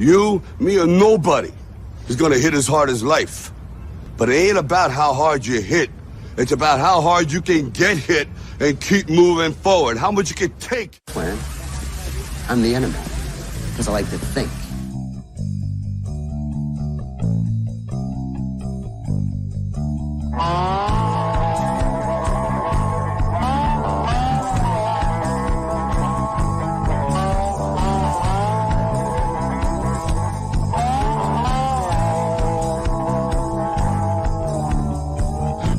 You, me, or nobody is gonna hit as hard as life. But it ain't about how hard you hit. It's about how hard you can get hit and keep moving forward. How much you can take. Plan. I'm the enemy, because I like to think.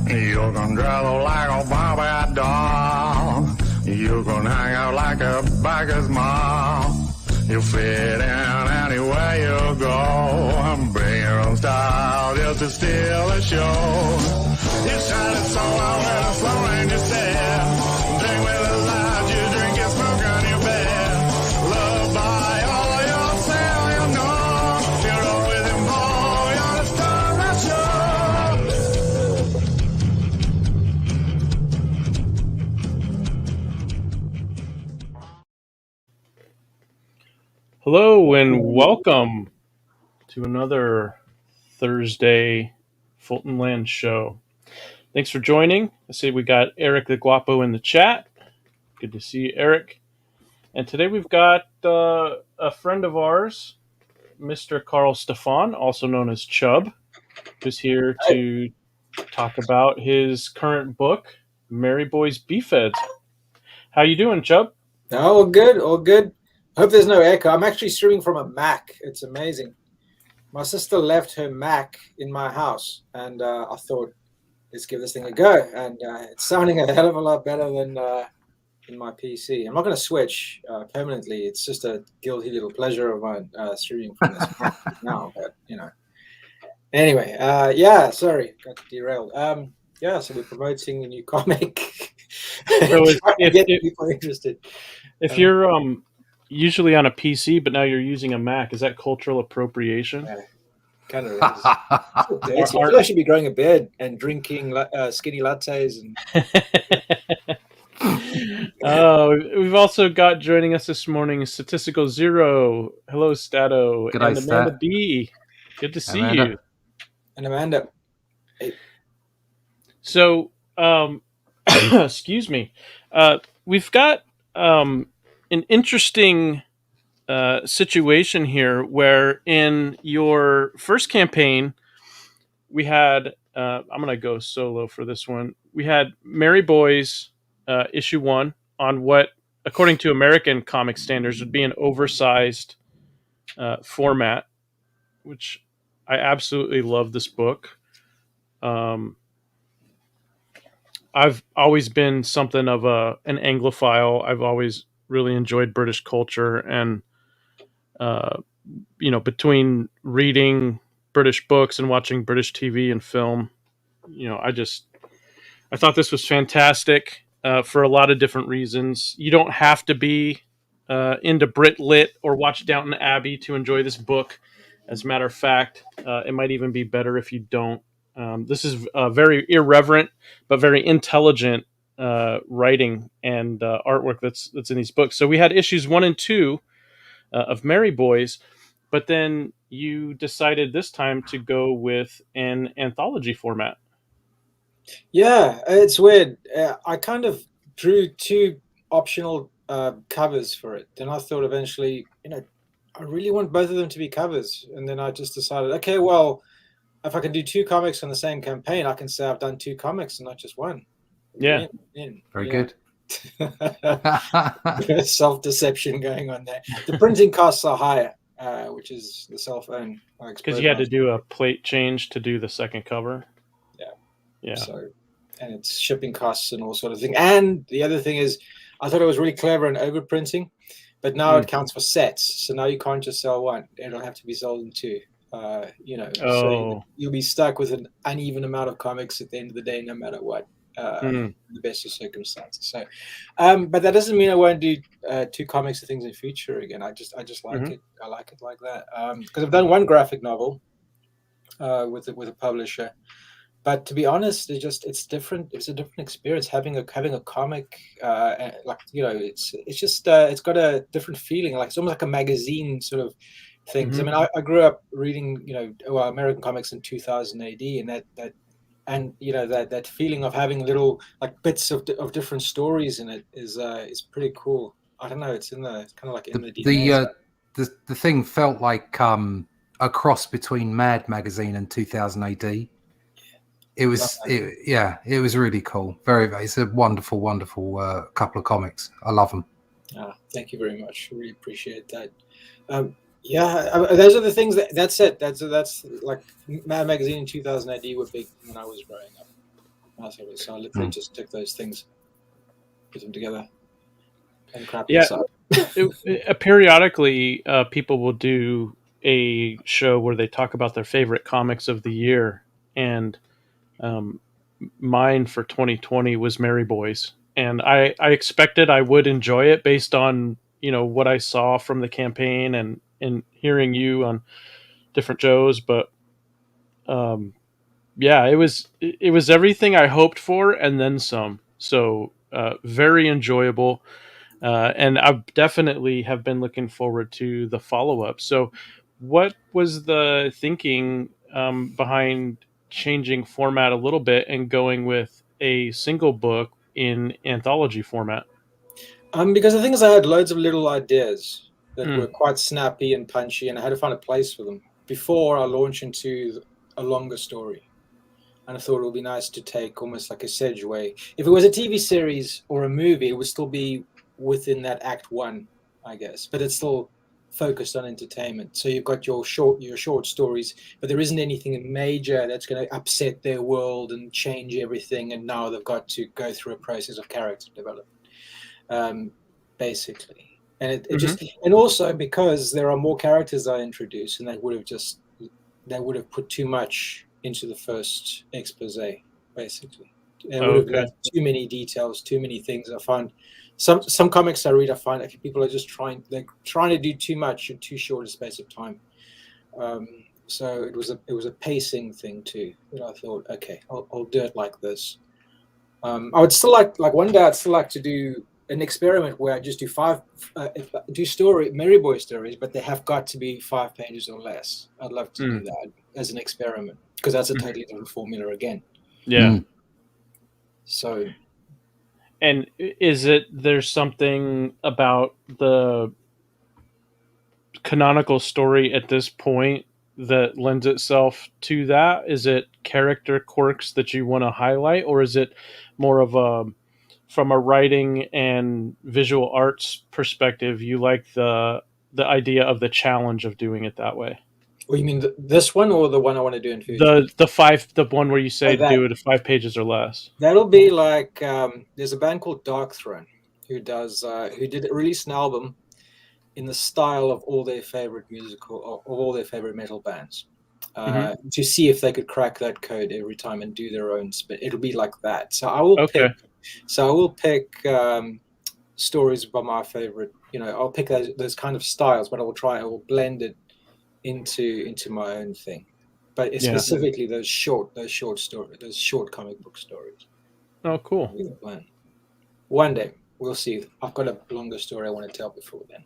You can travel like a Bobby doll. You can hang out like a biker's mom. You fit in anywhere you go. Bring your own style just to steal the show. You shine it so well with a slow and you stare. Drink with a light, you drink and smoke on your bed. Love by all yourself, you know. You're always involved, you're the star of the show. Hello and welcome to another Thursday Fultonland show. Thanks for joining. I see we got Eric the Guapo in the chat. Good to see you, Eric. And today we've got a friend of ours, Mr. Karl Stephan, also known as Chubb, who's here to talk about his current book, Merry Boys Beefheads. How you doing, Chubb? All good, all good. Hope there's no echo. I'm actually streaming from a Mac. It's amazing. My sister left her Mac in my house, and I thought, let's give this thing a go. And it's sounding a hell of a lot better than in my PC. I'm not going to switch permanently. It's just a guilty little pleasure of mine streaming from this Mac now. But anyway, sorry, got derailed. So we're promoting a new comic. So get people interested. If you're usually on a PC, but now you're using a Mac, is that cultural appropriation? Yeah, kind of is. I feel I should be growing a beard and drinking skinny lattes. And We've also got joining us this morning Statistical Zero. Hello, Stato. Good and day, Amanda Stat. B. Good to see Amanda. you. And Amanda. So, excuse me. We've got an interesting situation here where in your first campaign, we had, I'm going to go solo for this one. We had Merry Boys issue 1 on what, according to American comic standards, would be an oversized format, which I absolutely love this book. I've always been something of an Anglophile. I've always really enjoyed British culture, and between reading British books and watching British TV and film, I thought this was fantastic for a lot of different reasons. You don't have to be into Brit Lit or watch Downton Abbey to enjoy this book. As a matter of fact, it might even be better if you don't. This is very irreverent but very intelligent writing and artwork that's in these books. So we had issues 1 and 2 of Merry Boys, but then you decided this time to go with an anthology format. Yeah, it's weird. I kind of drew 2 optional covers for it. Then I thought eventually, I really want both of them to be covers. And then I just decided, okay, well, if I can do 2 comics on the same campaign, I can say I've done 2 comics and not just 1. Yeah. Very good. Self-deception going on there. The printing costs are higher, which is the self-own. Because you had to do a plate change to do the second cover. Yeah. So, and it's shipping costs and all sort of thing. And the other thing is, I thought it was really clever in overprinting, but now it counts for sets. So now you can't just sell 1. It'll have to be sold in 2. So you'll be stuck with an uneven amount of comics at the end of the day, no matter what. The best of circumstances. So, but that doesn't mean I won't do 2 comics or things in future again. I just like it. I like it like that because I've done 1 graphic novel with a publisher. But to be honest, it's different. It's a different experience having a comic. It's got a different feeling. Like it's almost like a magazine sort of things. I mean, I grew up reading, American comics in 2000 AD, and that feeling of having little like bits of different stories in it is pretty cool. I don't know, it's kind of like in the DNA. The thing felt like a cross between Mad Magazine and 2000 AD. It was it was really cool. It's a wonderful couple of comics. I love them. Thank you very much. Really appreciate that. Those are the things that's it. That's like Mad Magazine in 2000 AD were big when I was growing up. So I literally just took those things, put them together, and crap this up. Periodically, people will do a show where they talk about their favorite comics of the year, and mine for 2020 was Merry Boys, and I expected I would enjoy it based on what I saw from the campaign and hearing you on different shows, but it was everything I hoped for and then some. So very enjoyable. And I definitely have been looking forward to the follow-up. So what was the thinking behind changing format a little bit and going with a single book in anthology format? Because the thing is, I had loads of little ideas that were quite snappy and punchy, and I had to find a place for them before I launch into a longer story. And I thought it would be nice to take almost like a segue. If it was a TV series or a movie, it would still be within that act one, I guess, but it's still focused on entertainment. So you've got your short stories, but there isn't anything major that's going to upset their world and change everything. And now they've got to go through a process of character development, basically. And it just, and also because there are more characters I introduce, and they would have put too much into the first expose, basically. They would have left too many details, too many things. I find some comics I read, I find people are just trying to do too much in too short a space of time. So it was a pacing thing too. That I thought, okay, I'll do it like this. I would still like one day I'd still like to do an experiment where I just do Merry Boy stories, but they have got to be 5 pages or less. I'd love to do that as an experiment, because that's a totally different formula again. Yeah. So, and there's something about the canonical story at this point that lends itself to that? Is it character quirks that you want to highlight, or is it more of from a writing and visual arts perspective, you like the idea of the challenge of doing it that way? Well, you mean this one or the one I want to do in future? The one where you say do it at 5 pages or less. That'll be like there's a band called Dark Throne who release an album in the style of all their favorite metal bands, to see if they could crack that code every time and do their own spin. It'll be like that. So I will pick stories by my favorite. I'll pick those kind of styles, but I will blend it into my own thing. But specifically those short stories, those short comic book stories. Oh, cool. One day we'll see. I've got a longer story I want to tell before then.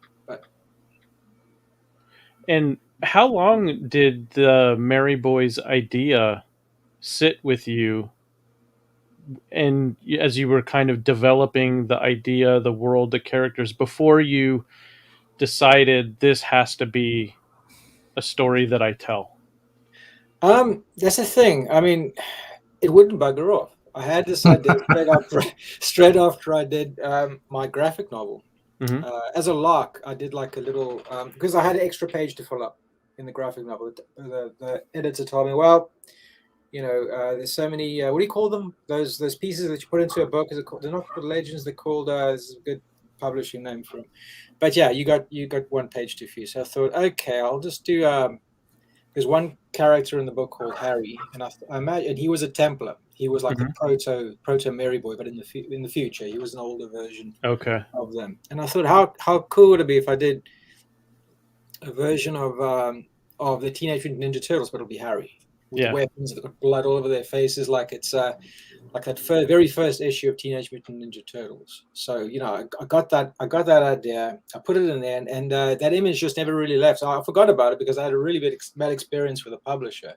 And how long did the Merry Boys idea sit with you? And as you were kind of developing the idea, the world, the characters, before you decided this has to be a story that I tell? That's the thing. I mean, it wouldn't bugger off. I had this idea straight after I did my graphic novel. As a lark, I did like a little because I had an extra page to fill up in the graphic novel. The editor told me, well, there's so many. What do you call them? Those pieces that you put into a book? Is it called? They're not called legends. They're called. This is a good publishing name for them. But yeah, you got 1 page too few. So I thought, okay, I'll just do. There's one character in the book called Harry, and I imagine he was a Templar. He was like a proto Merry Boy, but in the future, he was an older version of them. And I thought, how cool would it be if I did a version of the Teenage Mutant Ninja Turtles, but it'll be Harry. with weapons that got blood all over their faces, like it's like that very first issue of Teenage Mutant Ninja Turtles. So I got that idea, I put it in there, and that image just never really left. So I forgot about it because I had a really bad experience with a publisher,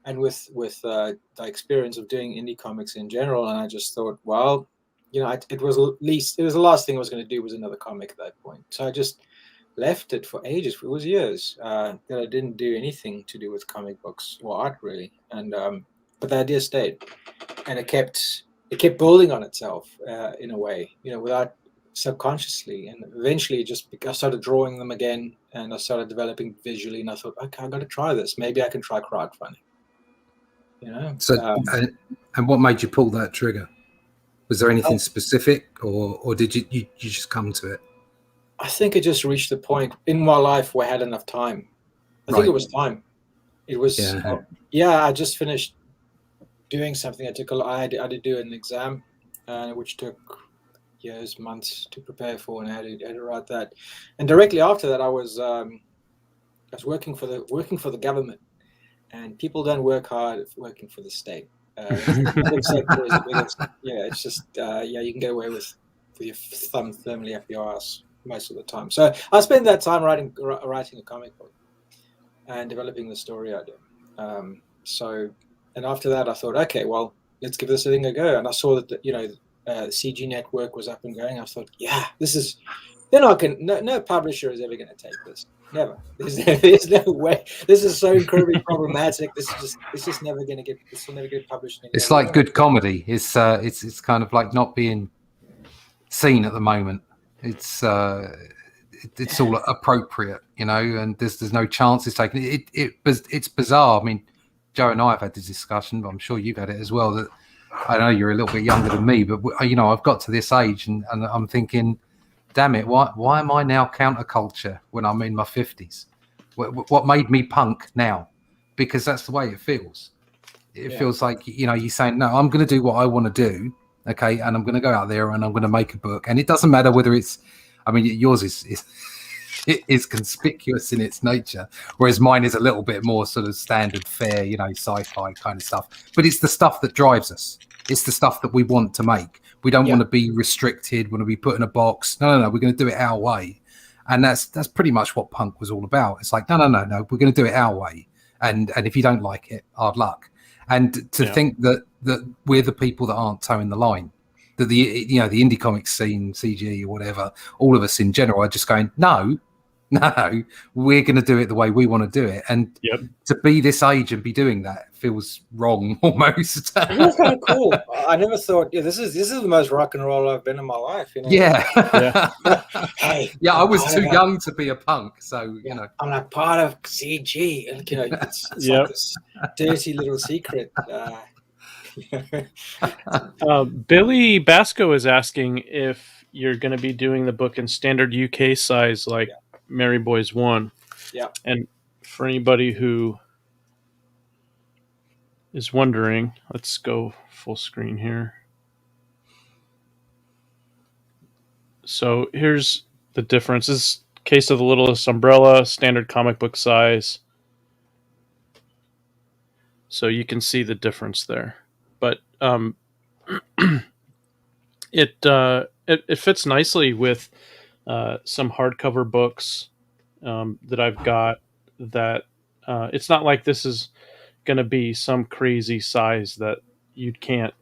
and with the experience of doing indie comics in general. And I just thought, well, it was the last thing I was going to do was another comic at that point. So I just left it for ages. It was years that I didn't do anything to do with comic books or art really, and but the idea stayed, and it kept building on itself in a way, without subconsciously, and eventually I started drawing them again, and I started developing visually, and I thought, okay, I got to try this. Maybe I can try crowdfunding. So, and what made you pull that trigger? Was there anything specific, or did you just come to it? I think it just reached the point in my life where I had enough time. I think it was time. It was, I just finished doing something. I had to do an exam, which took years, months to prepare for, and I had to write that. And directly after that, I was working for the government, and people don't work hard working for the state. The sector is the biggest. Yeah, it's just you can get away with your thumb firmly up your ass most of the time. So I spent that time writing a comic book and developing the story idea. And after that, I thought, okay, well, let's give this thing a go. And I saw that the CG Network was up and going. I thought, yeah, this is. Then no publisher is ever going to take this. Never. There's no way. This is so incredibly problematic. This is just never going to get. This will never get published anymore. It's like good comedy. It's kind of like not being seen at the moment. It's all appropriate, and there's no chances taken. It's bizarre. I mean, Joe and I have had this discussion, but I'm sure you've had it as well. That I know you're a little bit younger than me, but I've got to this age, and I'm thinking, damn it, why am I now counterculture when I'm in my 50s? What made me punk now? Because that's the way it feels. It feels like you're saying, no, I'm going to do what I want to do. Okay, and I'm going to go out there and I'm going to make a book, and it doesn't matter whether it's. I mean, yours is conspicuous in its nature, whereas mine is a little bit more sort of standard fare, sci-fi kind of stuff. But it's the stuff that drives us. It's the stuff that we want to make. We don't want to be restricted. Want to be put in a box. No. We're going to do it our way, and that's pretty much what punk was all about. It's like no. We're going to do it our way, and if you don't like it, hard luck. And to think that we're the people that aren't towing the line, that the indie comics scene, CG or whatever, all of us in general are just going, no, we're going to do it the way we want to do it. And to be this age and be doing that feels wrong almost. It was kind of cool. I never thought, this is the most rock and roll I've been in my life. Yeah. Hey. Yeah, I was too young to be a punk, so I'm like part of CG, and it's like this dirty little secret. Billy Basco is asking if you're going to be doing the book in standard UK size, like Mary Boys 1. Yeah. And for anybody who is wondering, let's go full screen here. So here's the difference. This is Case of the Littlest Umbrella, standard comic book size. So you can see the difference there. But it fits nicely with some hardcover books that I've got. That it's not like this is going to be some crazy size that you can't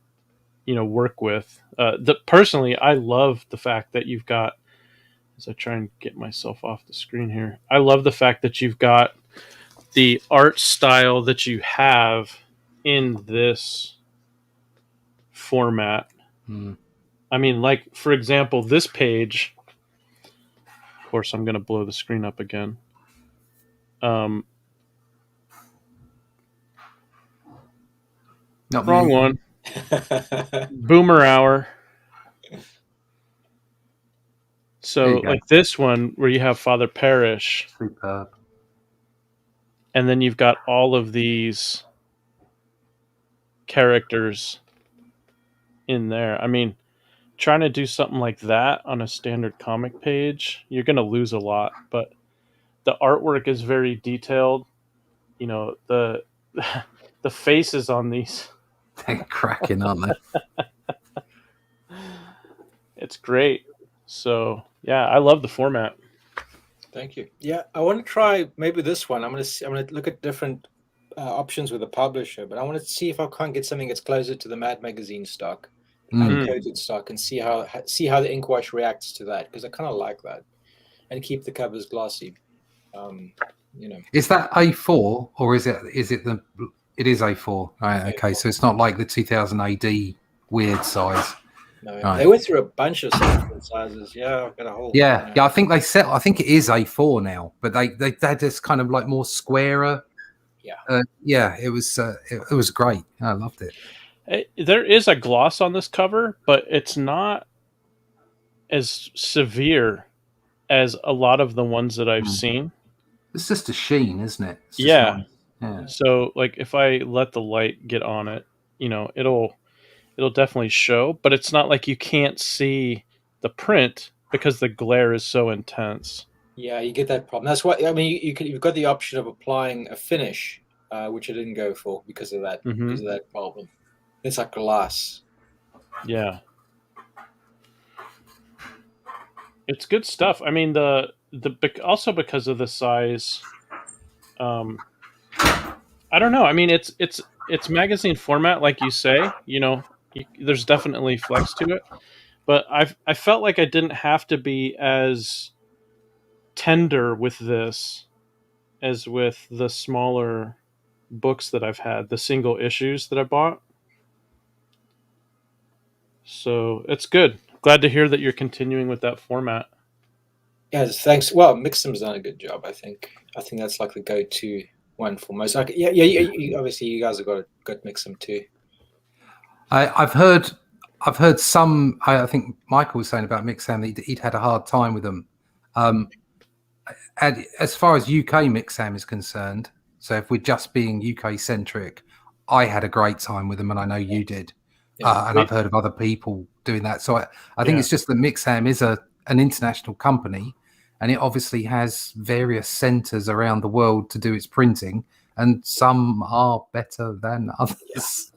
work with. Personally, I love the fact that you've got. As I try and get myself off the screen here, I love the fact that you've got the art style that you have in this format. I mean, like, for example, this page, of course, I'm going to blow the screen up again. Not wrong one. Boomer Hour. So, like this one where you have Father Parrish. Superb. And then you've got all of these characters in there. I mean, trying to do something like that on a standard comic page, you're going to lose a lot. But the artwork is very detailed. The the faces on these. They're cracking, aren't they? It's great. So yeah, I love the format. Thank you. Yeah, I want to try maybe this one. I'm gonna look at different options with the publisher, but I want to see if I can't get something that's closer to the Mad Magazine stock, uncoated stock, and see how the ink wash reacts to that, because I kind of like that, and keep the covers glossy. Is that A4 or is it the? It is A4. Right. Okay, so it's not like the 2000 AD weird size. No, Right. they went through a bunch of sizes. Yeah, I've got a whole. Yeah, I think they set. I think it is A4 now, but they're just kind of like more squarer. Yeah. It was great. I loved it. There is a gloss on this cover, but it's not as severe as a lot of the ones that I've seen. It's just a sheen, isn't it? It's just Yeah. nice. Yeah. So like if I let the light get on it, it'll definitely show, but it's not like you can't see the print because the glare is so intense. Yeah, you get that problem. That's why you've got the option of applying a finish, which I didn't go for because of that problem. It's like glass. Yeah. It's good stuff. I mean, also because of the size, I don't know. I mean, it's magazine format, like you say. There's definitely flex to it, but I felt like I didn't have to be as tender with this as with the smaller books that I've had, the single issues that I bought. So it's good. Glad to hear that you're continuing with that format. Yes, thanks. Well, Mixam's done a good job. I think that's like the go-to one for most. Like, obviously, you guys have got Mixam too. I've heard some. I think Michael was saying about Mixam, he'd had a hard time with them. And as far as UK Mixam is concerned, so if we're just being UK centric, I had a great time with them, and I know you did. And I've heard of other people doing that. So I think it's just that Mixam is an international company, and it obviously has various centres around the world to do its printing, and some are better than others.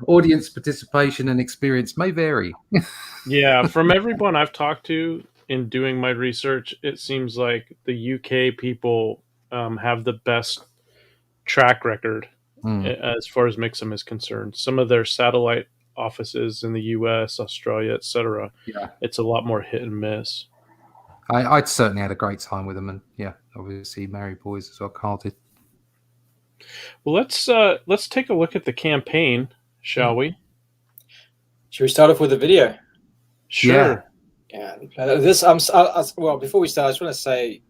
Audience participation and experience may vary. Yeah, from everyone I've talked to in doing my research, it seems like the UK people have the best track record as far as Mixam is concerned. Some of their satellite offices in the US, Australia, etc. It's a lot more hit and miss. I'd certainly had a great time with them, and obviously Married Boys as well. Karl did. Well, let's take a look at the campaign, shall we? Should we start off with a video? Sure. Yeah. This well, before we start, I just want to say,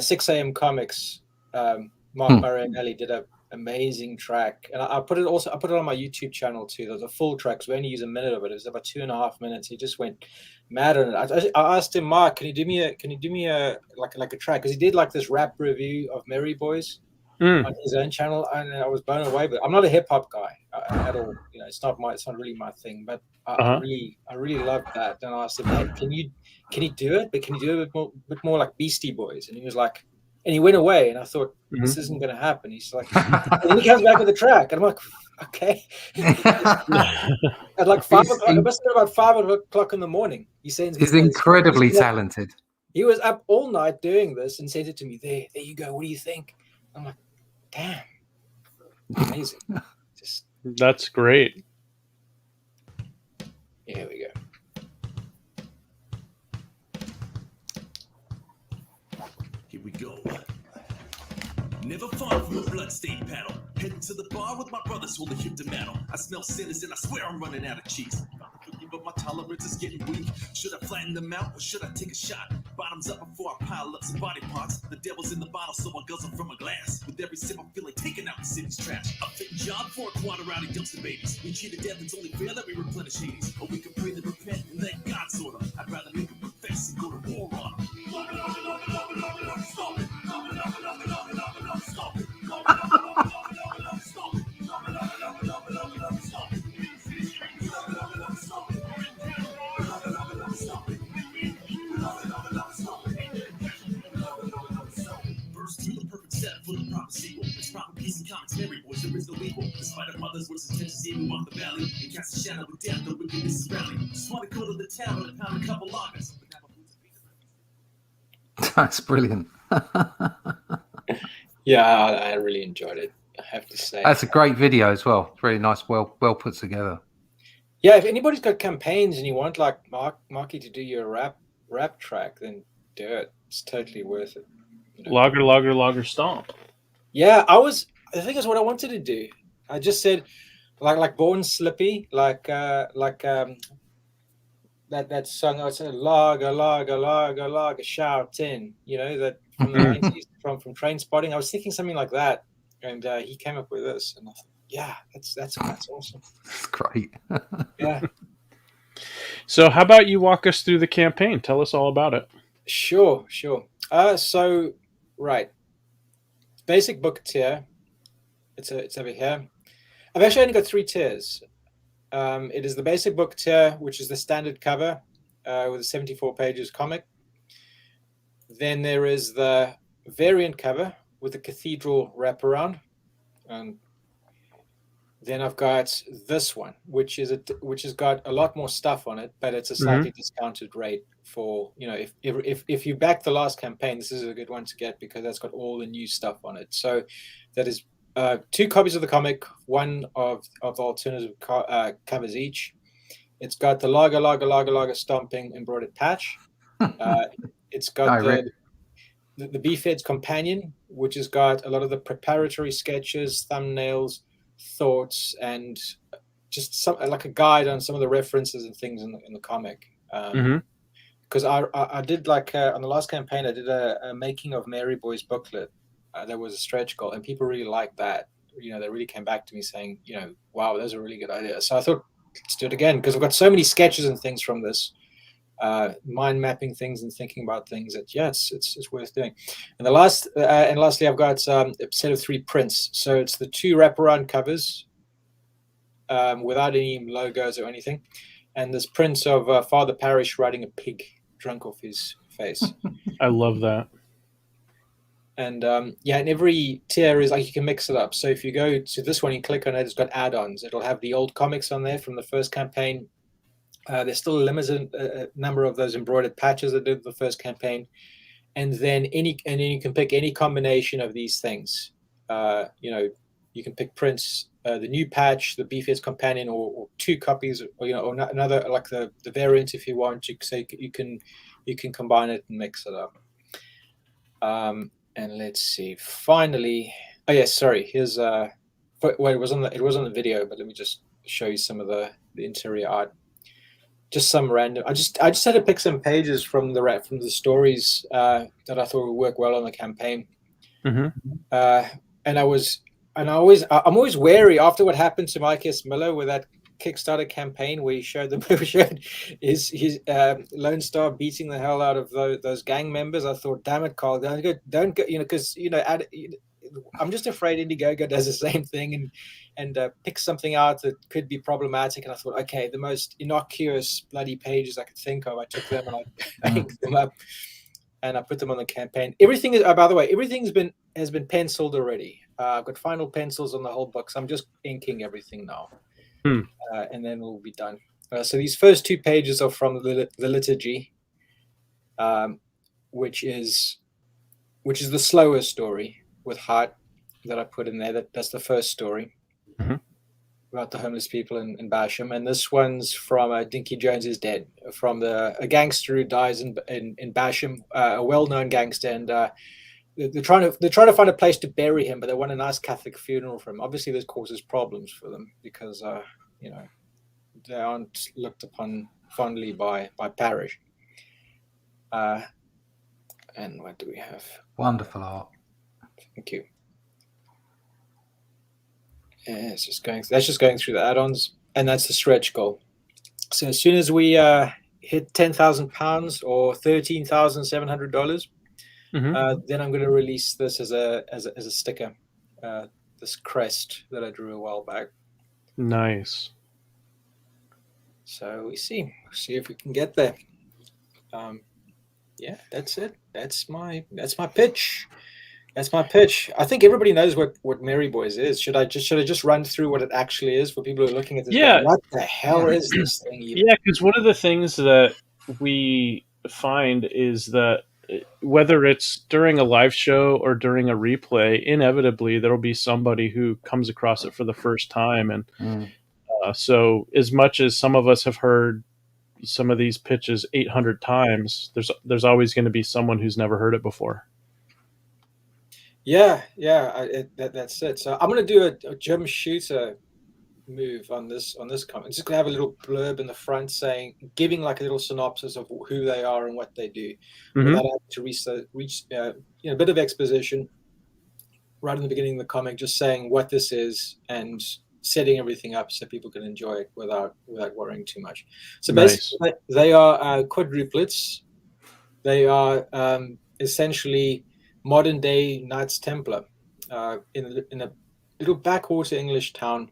6 a.m. Comics, Mark Murray and Ellie did an amazing track, and I put it on my YouTube channel too. There's a full track, so we only use a minute of it. It was about 2.5 minutes. He just went mad on it. I asked him, Mark, can you do me a like a track? Because he did like this rap review of Merry Boys on his own channel, and I was blown away. But I'm not a hip hop guy at all. It's not really my thing. But I really loved that. And I asked him, hey, can you do it? But can you do it a bit more like Beastie Boys? And he was like, and he went away. And I thought, this isn't going to happen. He's like, and he comes back with the track, and I'm like, okay. At like 5 o'clock, it must have been about 5 o'clock in the morning. He sends me. He's incredibly talented. He was up all night doing this and sent it to me. There you go. What do you think? I'm like, damn, amazing. That's great. Here we go. Here we go. Never far from a bloodstained paddle. Heading to the bar with my brothers holding hip to metal. I smell sinners and I swear I'm running out of cheese. But my tolerance is getting weak. Should I flatten them out or should I take a shot? Bottoms up before I pile up some body parts. The devil's in the bottle, so I guzzle from a glass. With every sip, I'm feeling taking out the city's trash. A fitting job for a quad rowdy youngster babies. We cheat to death, it's only fair that we replenish Hades. Or we can pray and repent and let God sort them. I'd rather make them profess and go to war on them. Stop it. Stop it. First to the perfect setup for the proper sequel. It's probably is no equal. Despite our mother's worst intentions, even walk the valley and cast a shadow of death. The wickedness is rallying. Just want to go to the town and pound a couple loggers. That's brilliant. Yeah, I really enjoyed it, I have to say. That's a great video as well. Really nice, well put together. Yeah, if anybody's got campaigns and you want like Marky to do your rap track, then do it. It's totally worth it. You know? Logger stomp. Yeah, the thing is what I wanted to do. I just said like Born Slippy, like that song. I said lager shouting, you know, that from the 90s from Train Spotting. I was thinking something like that, and he came up with this, and I thought, yeah, that's awesome. That's great. Yeah. So how about you walk us through the campaign? Tell us all about it. Sure. So right, basic book tier. It's over here. I've actually only got 3 tiers. It is the basic book tier, which is the standard cover with a 74 pages comic. Then there is the variant cover with the cathedral wraparound. Then I've got this one, which has got a lot more stuff on it, but it's a slightly discounted rate for, you know, if you back the last campaign, this is a good one to get because that's got all the new stuff on it. So that is 2 copies of the comic, one of the alternative covers each. It's got the lager stomping embroidered patch. It's got the Beefheads companion, which has got a lot of the preparatory sketches, thumbnails, thoughts, and just some like a guide on some of the references and things in the comic. Because I did like on the last campaign, I did a making of Mary Boy's booklet. There was a stretch goal, and people really liked that. You know, they really came back to me saying, you know, wow, those are really good ideas. So I thought, let's do it again, because I've got so many sketches and things from this, mind mapping things and thinking about things that, yeah, it's worth doing. And lastly, I've got a set of 3 prints. So it's the 2 wraparound covers without any logos or anything, and this print of Father Parish riding a pig drunk off his face. I love that. And and every tier is like you can mix it up. So if you go to this one, you click on it, it's got add-ons. It'll have the old comics on there from the first campaign. There's still a limited number of those embroidered patches that did the first campaign, and then you can pick any combination of these things. You know, you can pick prints, the new patch, the Beefheads companion, or 2 copies, or you know, or another like the variant if you want. You can combine it and mix it up. And let's see. Finally, oh yes, sorry. Here's well, it was on the video, but let me just show you some of the interior art. Just some random. I just had to pick some pages from the stories that I thought would work well on the campaign. And I'm always wary after what happened to Mike S. Miller with that Kickstarter campaign where he showed his Lone Star beating the hell out of those gang members. I thought, damn it, Carl, don't go, you know, because you know, I'm just afraid Indiegogo does the same thing and pick something out that could be problematic. And I thought, okay, the most innocuous bloody pages I could think of, I took them and I banked them up and I put them on the campaign. Everything is, by the way, has been penciled already. I've got final pencils on the whole book, so I'm just inking everything now. And then we'll be done. So these first 2 pages are from the liturgy, which is the slower story with heart that I put in there. That's the first story about the homeless people in Basham, and this one's from Dinky Jones is Dead, from a gangster who dies in Basham, a well-known gangster, and they're trying to find a place to bury him, but they want a nice Catholic funeral for him. Obviously, this causes problems for them because you know, they aren't looked upon fondly by parish. And what do we have? Wonderful art. Thank you. Yeah, that's just going through the add-ons, and that's the stretch goal. So as soon as we hit £10,000 or $13,700, then I'm going to release this as a sticker. This crest that I drew a while back. Nice. So we'll see if we can get there. Yeah, that's it. That's my pitch. That's my pitch. I think everybody knows what Mary Boys is. Should I just run through what it actually is for people who are looking at this Yeah, going, what the hell is this thing even? yeah, because one of the things that we find is that whether it's during a live show or during a replay, inevitably there will be somebody who comes across it for the first time, and so as much as some of us have heard some of these pitches 800 times, there's always going to be someone who's never heard it before. Yeah, that's it. So I'm going to do a Jim Shooter move on this comment. Just going to have a little blurb in the front saying, giving like a little synopsis of who they are and what they do, without having to reach a bit of exposition right in the beginning of the comic, just saying what this is and setting everything up so people can enjoy it without worrying too much. So basically, they are quadruplets. They are essentially modern day Knights Templar in a little backwater English town,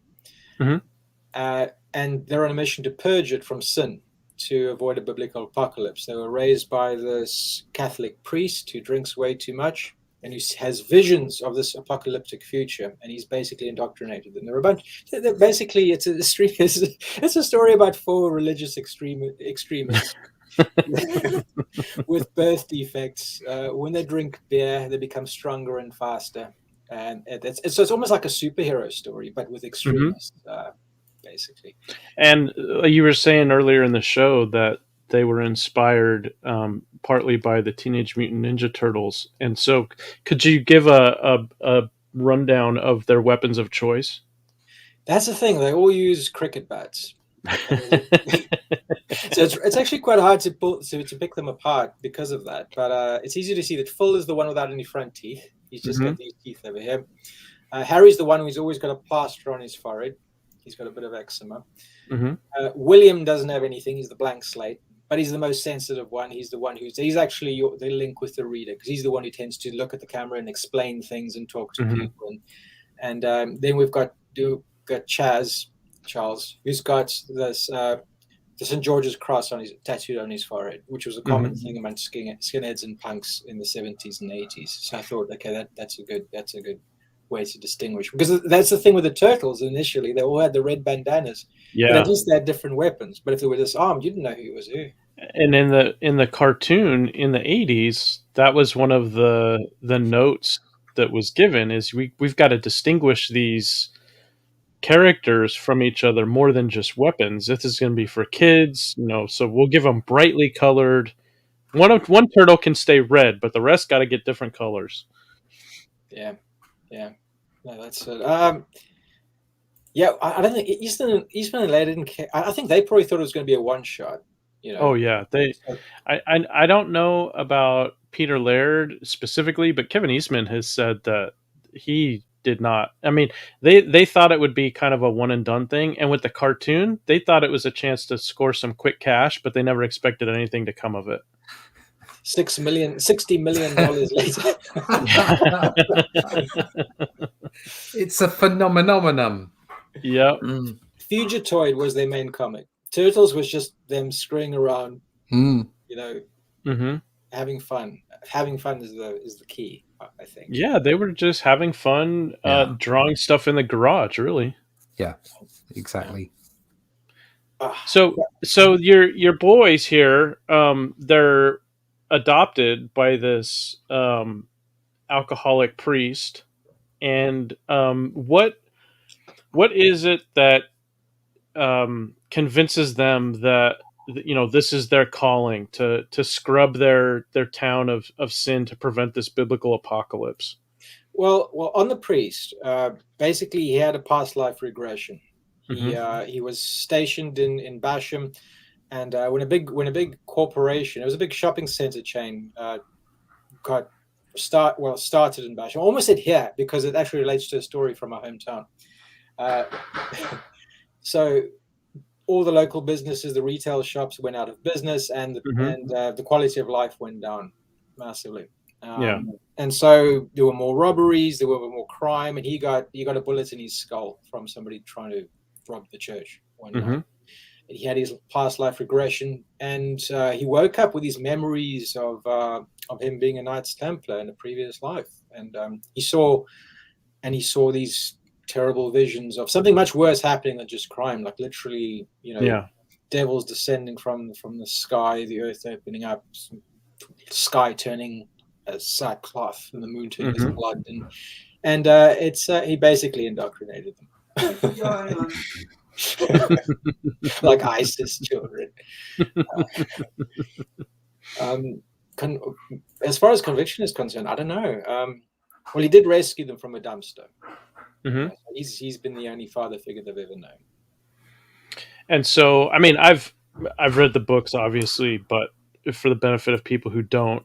and they're on a mission to purge it from sin to avoid a biblical apocalypse. They were raised by this Catholic priest who drinks way too much and who has visions of this apocalyptic future, and he's basically indoctrinated them. They're a bunch. Basically, it's a story about 4 religious extremists. With birth defects. When they drink beer, they become stronger and faster, and it's almost like a superhero story, but with extremists, basically. And you were saying earlier in the show that they were inspired partly by the Teenage Mutant Ninja Turtles, and so could you give a rundown of their weapons of choice? That's the thing; they all use cricket bats. So it's actually quite hard to pick them apart because of that. But it's easy to see that Phil is the one without any front teeth. He's just got these teeth over here. Harry's the one who's always got a plaster on his forehead. He's got a bit of eczema. William doesn't have anything. He's the blank slate, but he's the most sensitive one. He's the one he's actually the link with the reader, because he's the one who tends to look at the camera and explain things and talk to people. And then we've got Charles, who's got this the St. George's cross tattooed on his forehead, which was a common thing among skinheads and punks in the 70s and 80s. So I thought, okay, that's a good way to distinguish, because that's the thing with the Turtles. Initially, they all had the red bandanas, but at least they had different weapons. But if they were disarmed, you didn't know who was who. And in the cartoon in the 80s, that was one of the notes that was given, is we've got to distinguish these characters from each other more than just weapons. This is going to be for kids, so we'll give them brightly colored. One turtle can stay red, but the rest got to get different colors. Yeah. No, that's it. I don't think Eastman and Laird didn't care. I think they probably thought it was going to be a one shot. Oh yeah, I don't know about Peter Laird specifically, but Kevin Eastman has said that he did not. I mean, they thought it would be kind of a one and done thing, and with the cartoon, they thought it was a chance to score some quick cash, but they never expected anything to come of it. $60 million later. It's a phenomenon. Yep. Fugitoid was their main comic. Turtles was just them screwing around, having fun. Having fun is the key, I think. Yeah, they were just having fun, drawing stuff in the garage, really. Yeah, exactly. So your boys here, they're adopted by this alcoholic priest, and what is it that convinces them that this is their calling to scrub their town of sin to prevent this biblical apocalypse? Well, on the priest, basically he had a past life regression. He was stationed in Basham, and when a big corporation, it was a big shopping center chain, started in Basham. I almost said here because it actually relates to a story from my hometown. So all the local businesses, the retail shops went out of business, and the quality of life went down massively. And so there were more robberies, there were more crime, and he got a bullet in his skull from somebody trying to rob the church one night. He had his past life regression, and he woke up with these memories of him being a Knights Templar in a previous life, and he saw these terrible visions of something much worse happening than just crime, like literally, Yeah. devils descending from the sky, the earth opening up, sky turning as sackcloth, and the moon turning as blood, and he basically indoctrinated them. Like ISIS children. As far as conviction is concerned, I don't know. Well, he did rescue them from a dumpster. Mm-hmm. He's been the only father figure they've ever known. And so, I mean, I've read the books, obviously, but for the benefit of people who don't,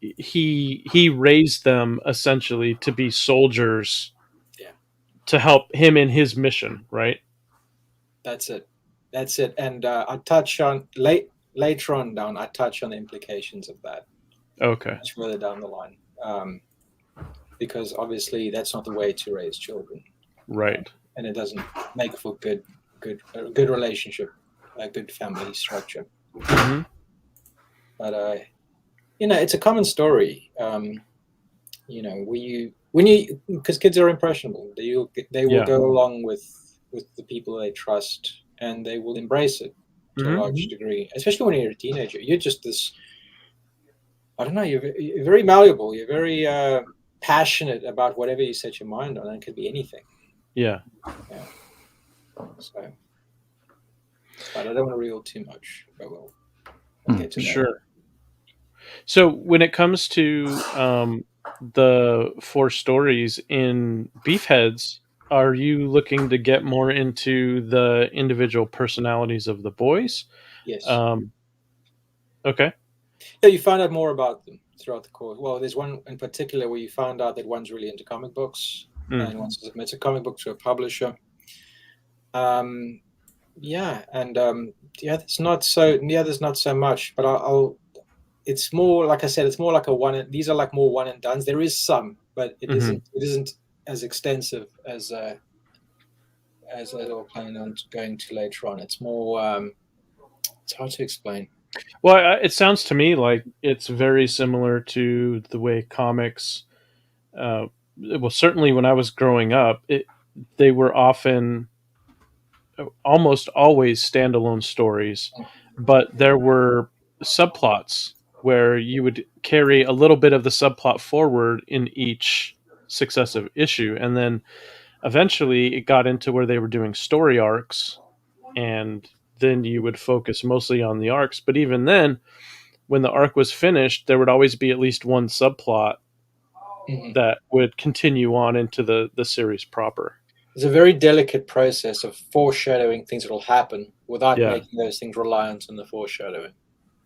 he raised them essentially to be soldiers, to help him in his mission, right? That's it. And I touch on later on down. I touch on the implications of that. Okay. Much further down the line, because obviously that's not the way to raise children, right? And it doesn't make for a good relationship, a good family structure. Mm-hmm. But it's a common story. Because kids are impressionable, they will go along with the people they trust, and they will embrace it to a large degree. Especially when you're a teenager, you're just this. I don't know. You're very malleable. You're very passionate about whatever you set your mind on, and it could be anything. Yeah. So, but I don't want to reveal too much. But we'll get to that. Sure. So when it comes to the 4 stories in Beefheads, are you looking to get more into the individual personalities of the boys? Yes. Okay. Yeah, you find out more about them throughout the course. Well, there's one in particular where you find out that one's really into comic books, and wants to submit a comic book to a publisher. There's not so much, but it's more, like I said, it's more like these are like more one and dones. There is some, but it isn't as extensive as I will plan on going to later on. It's more, it's hard to explain. Well, it sounds to me like it's very similar to the way comics, well, certainly when I was growing up, they were often almost always standalone stories, but there were subplots where you would carry a little bit of the subplot forward in each successive issue. And then eventually it got into where they were doing story arcs, and then you would focus mostly on the arcs. But even then, when the arc was finished, there would always be at least one subplot that would continue on into the series proper. It's a very delicate process of foreshadowing things that will happen without making those things reliant on the foreshadowing.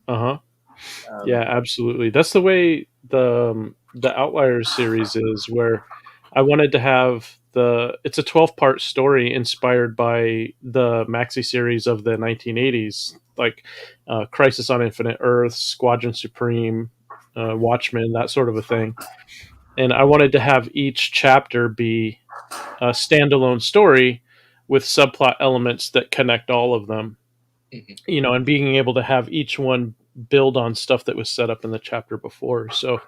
Yeah, absolutely. That's the way the Outliers series is, where I wanted to have it's a 12-part story inspired by the maxi series of the 1980s, like Crisis on Infinite Earths, Squadron Supreme, Watchmen, that sort of a thing. And I wanted to have each chapter be a standalone story with subplot elements that connect all of them, and being able to have each one build on stuff that was set up in the chapter before. So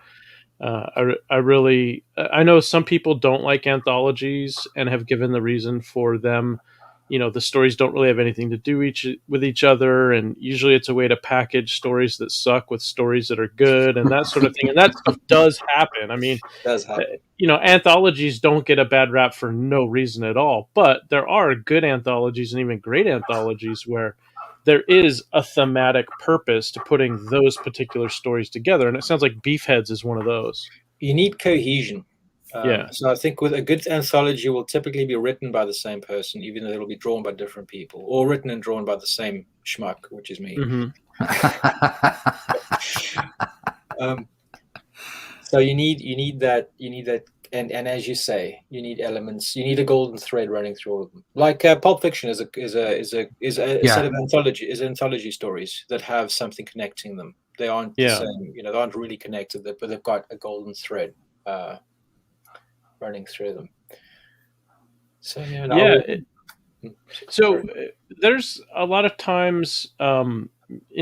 I know some people don't like anthologies and have given the reason for them. The stories don't really have anything to do with each other, and usually it's a way to package stories that suck with stories that are good and that sort of thing. And that stuff does happen. I mean, it does happen. Anthologies don't get a bad rap for no reason at all, but there are good anthologies and even great anthologies where there is a thematic purpose to putting those particular stories together. And it sounds like Beefheads is one of those. You need cohesion. Yeah. So I think with a good anthology will typically be written by the same person, even though it'll be drawn by different people, or written and drawn by the same schmuck, which is me. So you need that, and as you say, you need elements. You need a golden thread running through all of them. Like Pulp Fiction is a set of anthology stories that have something connecting them. They aren't the same, they aren't really connected, but they've got a golden thread running through them. So so there's a lot of times in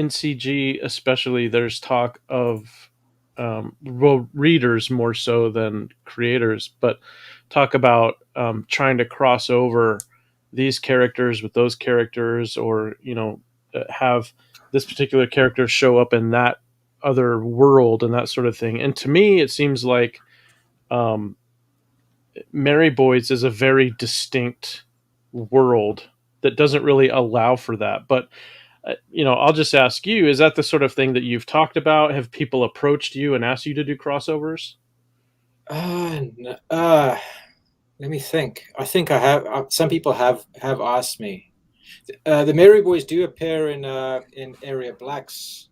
CG, especially, there's talk of well, readers more so than creators, but talk about trying to cross over these characters with those characters, or have this particular character show up in that other world and that sort of thing. And to me, it seems like um, Mary Boys is a very distinct world that doesn't really allow for that. But I'll just ask you: is that the sort of thing that you've talked about? Have people approached you and asked you to do crossovers? Let me think. I think I have. Some people have asked me. The Mary Boys do appear in Area Black's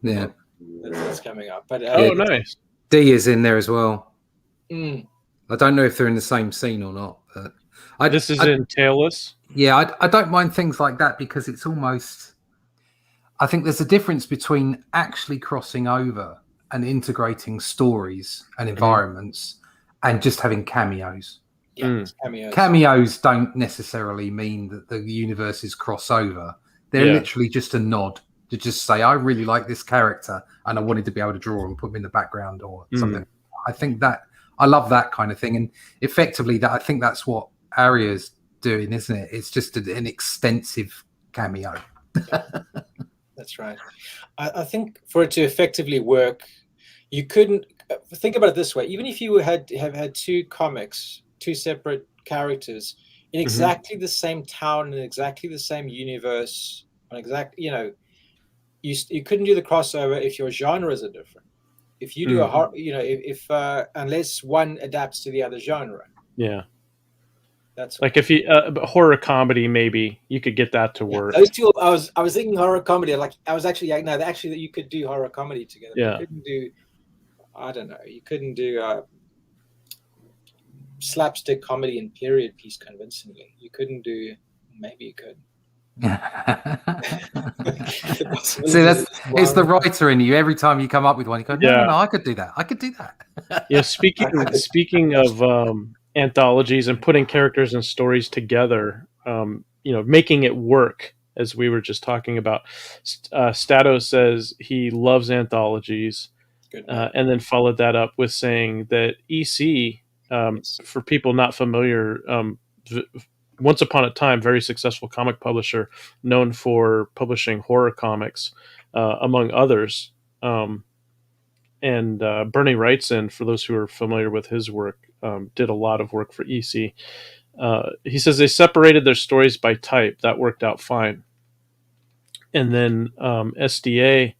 Yeah. book that's coming up. But Oh, nice. D is in there as well. mm, I don't know if they're in the same scene or not, but This is in Tailless. Yeah, I don't mind things like that because it's almost. I think there's a difference between actually crossing over and integrating stories and environments and just having cameos. yeah, cameos. Cameos don't necessarily mean that the universes cross over. They're literally just a nod to just say, I really like this character and I wanted to be able to draw and put them in the background or something. I think that I love that kind of thing. And effectively I think that's what Aria's doing, isn't it? It's just an extensive cameo. That's right. I think for it to effectively work, you couldn't think about it this way. Even if you have had two comics, two separate characters in exactly the same town, in exactly the same universe, on you couldn't do the crossover if your genres are different. If you do if unless one adapts to the other genre. Yeah. That's like if you horror comedy, maybe you could get that to work. Those two, I was thinking horror comedy. Like I was actually that you could do horror comedy together. Yeah. You couldn't do, I don't know. You couldn't do slapstick comedy and period piece convincingly. You couldn't do. Maybe you could. See, it's the writer in you. Every time you come up with one, you go, no, I could do that. I could do that. Yeah. Speaking of anthologies and putting characters and stories together, making it work, as we were just talking about. Stato says he loves anthologies, and then followed that up with saying that EC, for people not familiar, once upon a time, very successful comic publisher known for publishing horror comics, among others. And Bernie Wrightson, for those who are familiar with his work, did a lot of work for EC. He says they separated their stories by type. That worked out fine. And then SDA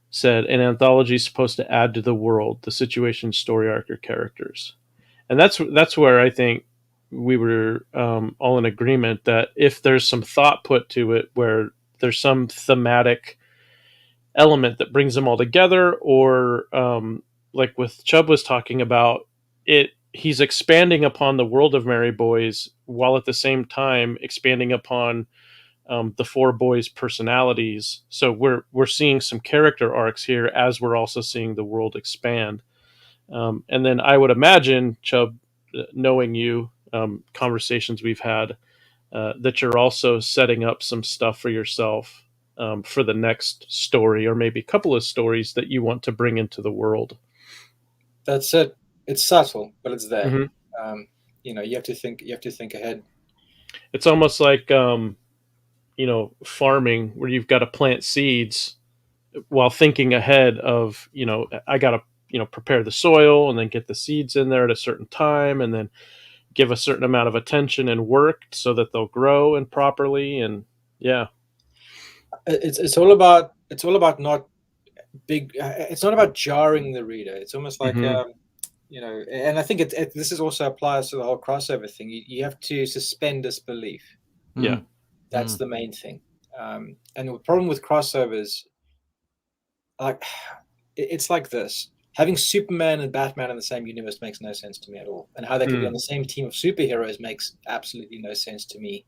said an anthology is supposed to add to the world, the situation, story arc, or characters. And that's where I think we were all in agreement that if there's some thought put to it, where there's some thematic element that brings them all together, or like with Chubb was talking about, he's expanding upon the world of Mary Boys while at the same time expanding upon the four boys' personalities. So we're seeing some character arcs here as we're also seeing the world expand. And then I would imagine, Chubb, knowing you, conversations we've had, that you're also setting up some stuff for yourself for the next story, or maybe a couple of stories that you want to bring into the world. That's it. It's subtle, but it's there. Mm-hmm. You have to think ahead. It's almost like farming, where you've got to plant seeds while thinking ahead of, I got to prepare the soil and then get the seeds in there at a certain time, and then give a certain amount of attention and work so that they'll grow and properly. And it's all about not big. It's not about jarring the reader. It's almost like and I think this is also applies to the whole crossover thing. You have to suspend disbelief. Yeah, that's the main thing. And the problem with crossovers, like it's like this. Having Superman and Batman in the same universe makes no sense to me at all. And how they could be on the same team of superheroes makes absolutely no sense to me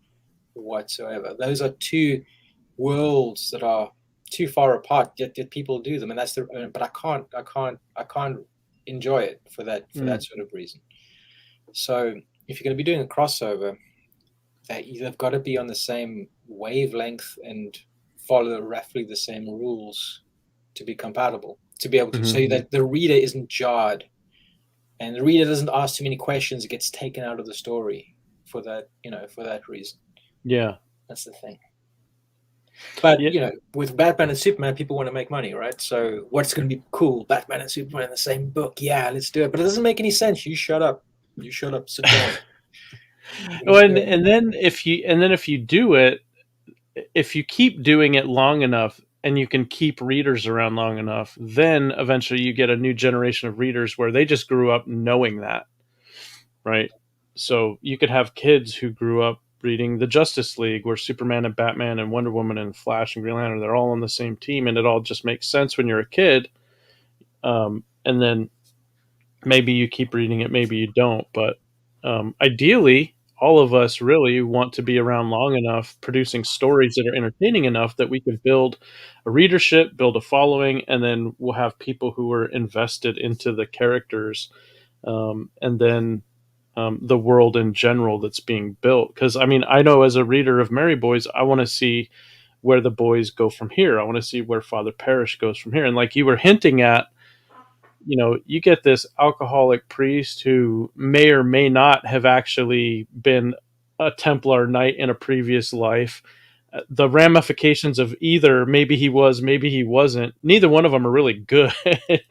whatsoever. Those are two worlds that are too far apart, yet people do them. And that's but I can't enjoy it for that sort of reason. So if you're going to be doing a crossover, they've got to be on the same wavelength and follow roughly the same rules to be compatible. to be able to, so that the reader isn't jarred, and the reader doesn't ask too many questions. It gets taken out of the story for that, for that reason. Yeah, that's the thing. But yeah. with Batman and Superman, people want to make money, right? So what's going to be cool? Batman and Superman in the same book? Yeah, let's do it. But it doesn't make any sense. You shut up. Sit down. And then if you do it, if you keep doing it long enough, and you can keep readers around long enough, then eventually you get a new generation of readers where they just grew up knowing that, right? So you could have kids who grew up reading the Justice League, where Superman and Batman and Wonder Woman and Flash and Green Lantern, they're all on the same team, and it all just makes sense when you're a kid. And then maybe you keep reading it, maybe you don't. But ideally, all of us really want to be around long enough, producing stories that are entertaining enough that we can build a readership, build a following, and then we'll have people who are invested into the characters, and then the world in general that's being built. Because I mean, I know as a reader of Merry Boys, I want to see where the boys go from here. I want to see where Father Parrish goes from here. And like you were hinting at, you get this alcoholic priest who may or may not have actually been a Templar knight in a previous life. The ramifications of either, maybe he was, maybe he wasn't, neither one of them are really good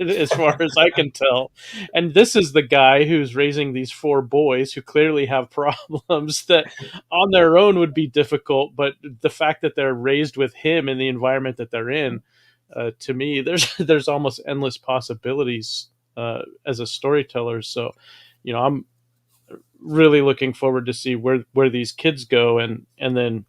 as far as I can tell. And this is the guy who's raising these 4 boys who clearly have problems that on their own would be difficult. But the fact that they're raised with him in the environment that they're in, to me, there's almost endless possibilities as a storyteller. So, I'm really looking forward to see where these kids go, and then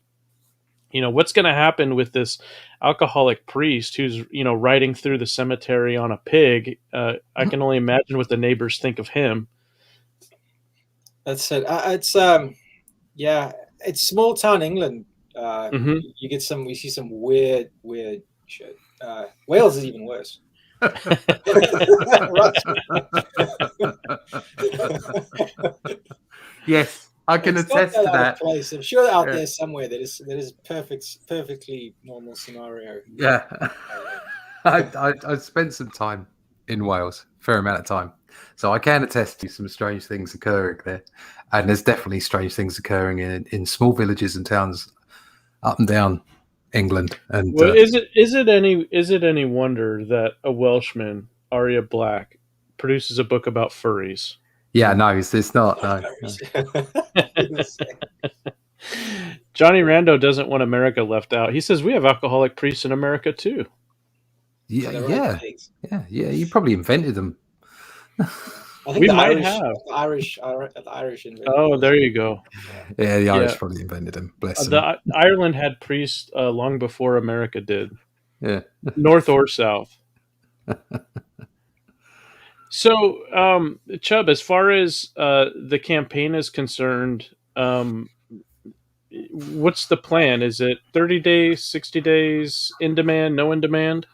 what's going to happen with this alcoholic priest who's riding through the cemetery on a pig. I can only imagine what the neighbors think of him. That's it. It's small town England. We see some weird shit. Wales is even worse. Yes, I can attest to that. Place. I'm sure out there somewhere that is perfectly normal scenario. Yeah, I spent some time in Wales, fair amount of time, so I can attest to some strange things occurring there, and there's definitely strange things occurring in small villages and towns up and down England. And well, is it any wonder that a Welshman, Arya Black, produces a book about furries? Yeah, no, it's not. No. Johnny Rando doesn't want America left out. He says we have alcoholic priests in America too. Yeah. You probably invented them. I think we might have the Irish invented. Oh, there you go. Yeah, the Irish probably invented them. Bless them. Ireland had priests long before America did. Yeah, north or south. So, Chubb, as far as the campaign is concerned, what's the plan? Is it 30 days, 60 days, in demand, no in demand?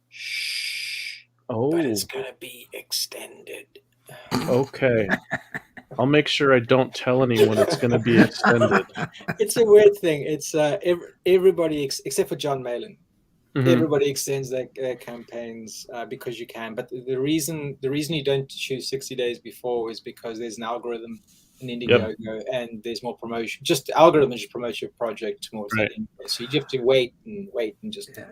Shh. Oh. But it's going to be extended. Okay. I'll make sure I don't tell anyone it's going to be extended. It's a weird thing. It's everybody, except for John Malin. Mm-hmm. Everybody extends their campaigns because you can. But the reason you don't choose 60 days before is because there's an algorithm in Indiegogo and there's more promotion. Just the algorithm just promotes your project more. Right. So you have to wait and just. Yeah.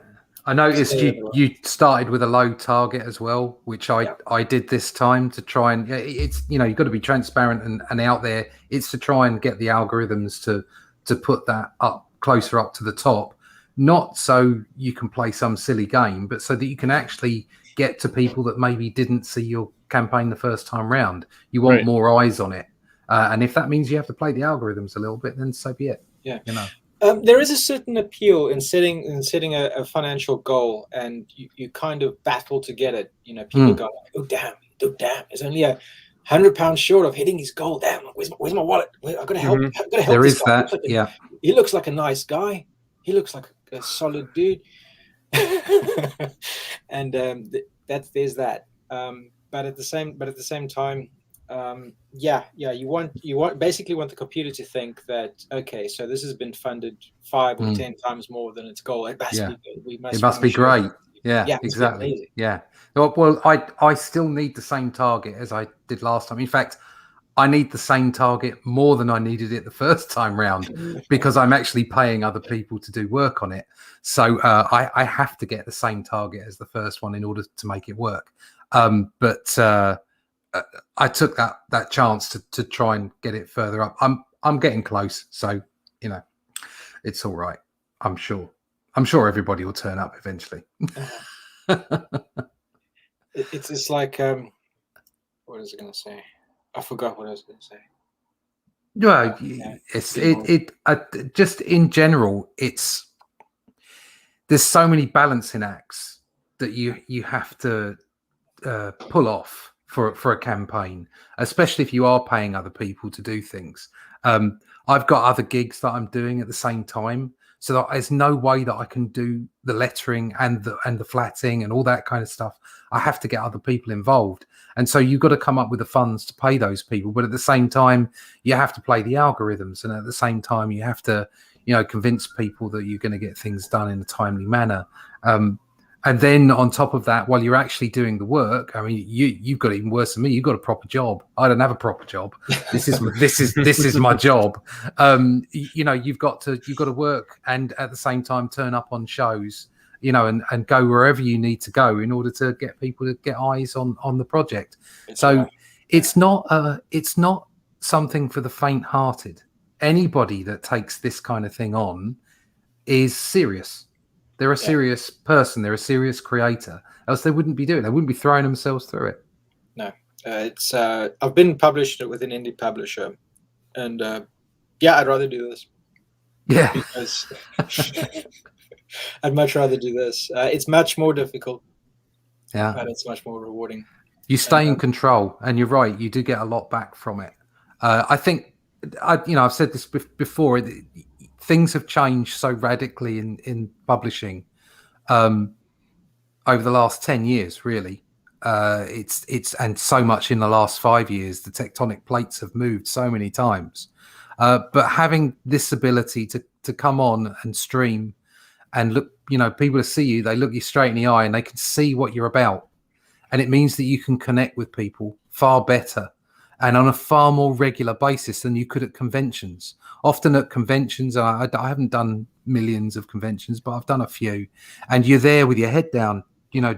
I noticed you started with a low target as well, which I did this time to try and it's you've got to be transparent and out there. It's to try and get the algorithms to put that up closer up to the top. Not so you can play some silly game, but so that you can actually get to people that maybe didn't see your campaign the first time round. You want more eyes on it. And if that means you have to play the algorithms a little bit, then so be it. Yeah. There is a certain appeal in setting a financial goal, and you kind of battle to get it. People go, oh damn, it's only £100 short of hitting his goal. Damn, where's my wallet? I gotta help. Mm-hmm. I gotta help. There this is guy. that. He looks like a nice guy. He looks like a solid dude, and there's that. But at the same time, you want basically want the computer to think that okay, so this has been funded 5 or 10 times more than its goal. It must be good. It must be great. Yeah, Yeah, it's exactly. amazing. Yeah. Well, I still need the same target as I did last time. In fact, I need the same target more than I needed it the first time round because I'm actually paying other people to do work on it. So I have to get the same target as the first one in order to make it work. But I took that chance to try and get it further up. I'm getting close, so you know, it's all right. I'm sure everybody will turn up eventually. It's just like what was I going to say? I forgot what I was going to say. Yeah, Yeah. it just in general, there's so many balancing acts that you have to pull off for a campaign, especially if you are paying other people to do things. I've got other gigs that I'm doing at the same time, so that there's no way that I can do the lettering and the flatting and all that kind of stuff. I have to get other people involved, and so you've got to come up with the funds to pay those people. But at the same time, you have to play the algorithms, and at the same time, you have to convince people that you're going to get things done in a timely manner. And then on top of that, while you're actually doing the work, I mean, you've got it even worse than me. You've got a proper job. I don't have a proper job. This is my job. You've got to work and at the same time turn up on shows, and go wherever you need to go in order to get people to get eyes on the project. It's not something for the faint-hearted. Anybody that takes this kind of thing on is serious. They're a serious person. They're a serious creator. Else they wouldn't be doing it. They wouldn't be throwing themselves through it. No, it's. I've been published with an indie publisher, and I'd rather do this. Yeah, because I'd much rather do this. It's much more difficult. Yeah, but it's much more rewarding. You stay in control, and you're right. You do get a lot back from it. I think, I've said this before. Things have changed so radically in publishing over the last 10 years, really. And so much in the last 5 years. The tectonic plates have moved so many times. But having this ability to come on and stream and look, people to see you, they look you straight in the eye and they can see what you're about. And it means that you can connect with people far better and on a far more regular basis than you could at conventions. Often at conventions, I haven't done millions of conventions, but I've done a few. And you're there with your head down,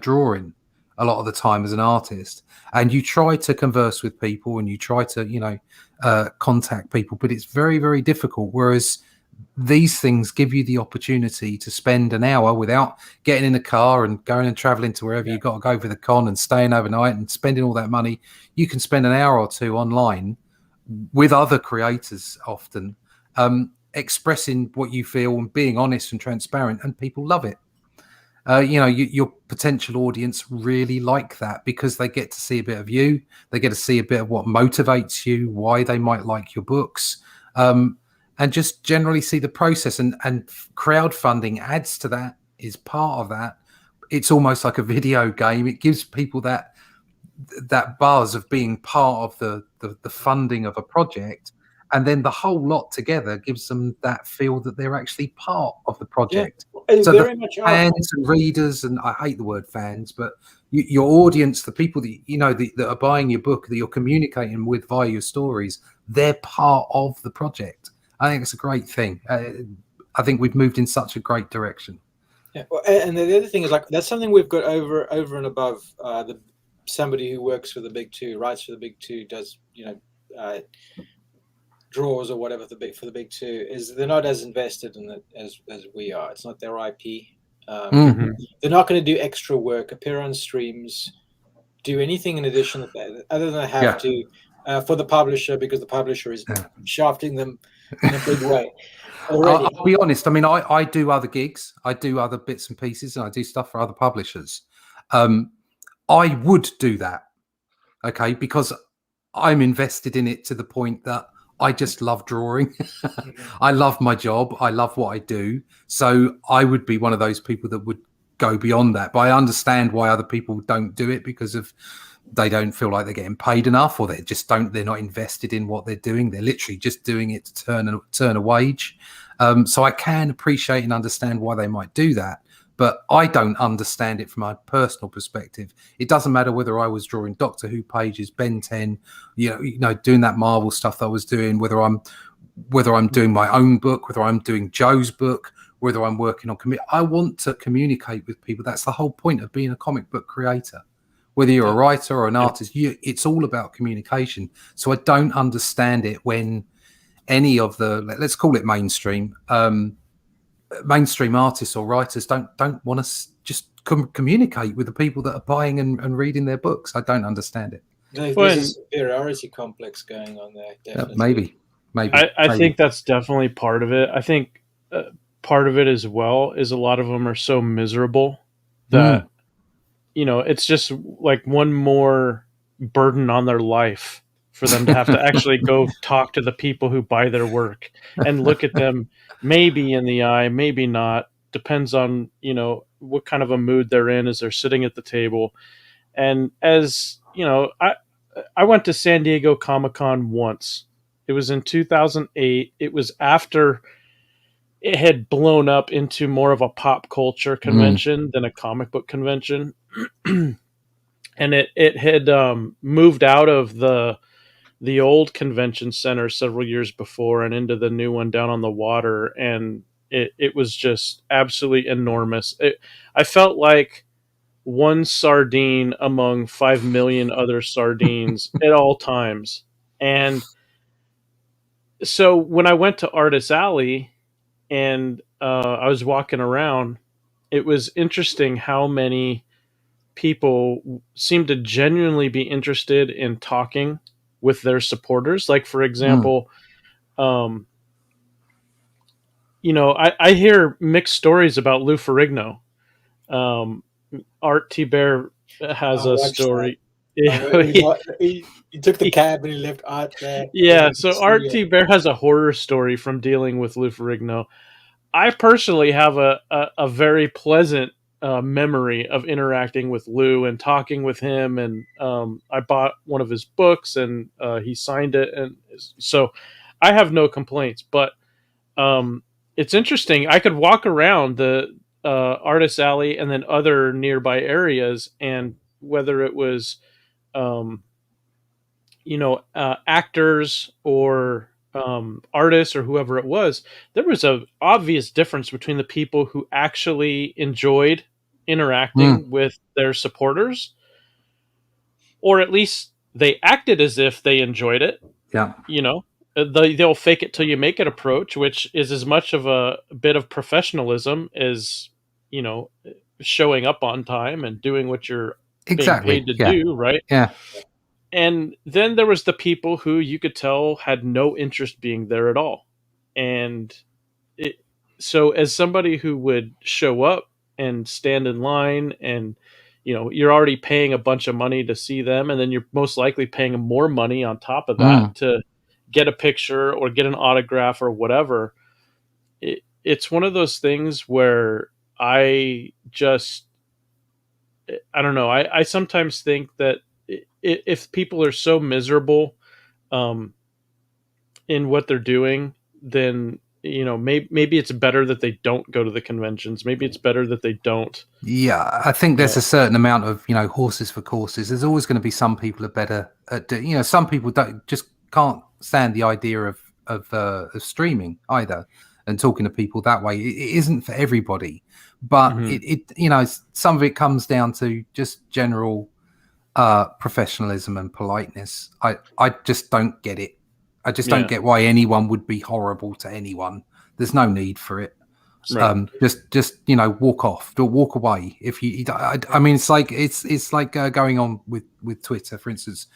drawing a lot of the time as an artist. And you try to converse with people and you try to, contact people, but it's very, very difficult. Whereas these things give you the opportunity to spend an hour without getting in a car and going and traveling to wherever you've got to go for the con and staying overnight and spending all that money. You can spend an hour or two online with other creators, often expressing what you feel and being honest and transparent, and people love it. Your potential audience really like that because they get to see a bit of you. They get to see a bit of what motivates you, why they might like your books. And just generally see the process, and crowdfunding adds to that, is part of that. It's almost like a video game. It gives people that buzz of being part of the funding of a project, and then the whole lot together gives them that feel that they're actually part of the project. Yeah, so very the much fans and readers, and I hate the word fans, but your audience, the people that that are buying your book, that you're communicating with via your stories, they're part of the project. I think it's a great thing. I think we've moved in such a great direction. Yeah, well, and the other thing is, like, that's something we've got over and above somebody who works for the big two, writes for the big two, does draws or whatever for the big two, is they're not as invested in it as we are. It's not their IP. They're not going to do extra work, appear on streams, do anything in addition to that, other than have to for the publisher, because the publisher is shafting them in a big way already. I'll be honest. I mean, I do other gigs. I do other bits and pieces, and I do stuff for other publishers. I would do that, okay, because I'm invested in it to the point that I just love drawing. I love my job. I love what I do. So I would be one of those people that would go beyond that. But I understand why other people don't do it, because they don't feel like they're getting paid enough, or they're not invested in what they're doing. They're literally just doing it to turn a wage. So I can appreciate and understand why they might do that. but I don't understand it from my personal perspective. It doesn't matter whether I was drawing Doctor Who pages, Ben 10, doing that Marvel stuff that I was doing, whether I'm doing my own book, whether I'm doing Joe's book, whether I'm working on I want to communicate with people. That's the whole point of being a comic book creator. Whether you're a writer or an artist, it's all about communication. So I don't understand it when any of the, let's call it mainstream artists or writers don't want to just communicate with the people that are buying and reading their books. I don't understand it. There's a superiority complex going on there. Definitely. Maybe. I think that's definitely part of it. I think part of it as well is a lot of them are so miserable that it's just like one more burden on their life for them to have to actually go talk to the people who buy their work and look at them maybe in the eye, maybe not. Depends on, what kind of a mood they're in as they're sitting at the table. And as, I went to San Diego Comic-Con once. It was in 2008. It was after it had blown up into more of a pop culture convention than a comic book convention. And it had moved out of the old convention center several years before and into the new one down on the water. And it was just absolutely enormous. I felt like one sardine among 5 million other sardines at all times. And so when I went to Artist Alley and I was walking around, it was interesting how many people seemed to genuinely be interested in talking with their supporters. Like, for example, I hear mixed stories about Lou Ferrigno. Art T. Bear has a story. He took the cab and he left Art there. Yeah, so Art T. Bear has a horror story from dealing with Lou Ferrigno. I personally have a very pleasant memory of interacting with Lou and talking with him, and I bought one of his books and he signed it, and so I have no complaints. But it's interesting. I could walk around the Artist Alley and then other nearby areas, and whether it was actors or artists or whoever it was, there was an obvious difference between the people who actually enjoyed interacting with their supporters, or at least they acted as if they enjoyed it. Yeah. They'll fake it till you make it approach, which is as much of a bit of professionalism as, showing up on time and doing what you're being paid to do, right? Yeah. And then there was the people who you could tell had no interest being there at all. And so as somebody who would show up and stand in line and, you're already paying a bunch of money to see them, and then you're most likely paying more money on top of that to get a picture or get an autograph or whatever. It's one of those things where I don't know. I sometimes think that if people are so miserable in what they're doing, then maybe it's better that they don't go to the conventions. Maybe it's better that they don't. Yeah, I think there's a certain amount of horses for courses. There's always going to be some people are better at some people can't stand the idea of streaming either and talking to people that way. It isn't for everybody, but some of it comes down to just general professionalism and politeness. I just don't get it. I just don't get why anyone would be horrible to anyone. There's no need for it. Right. Just walk off, walk away. If you, I mean, it's like going on with Twitter, for instance.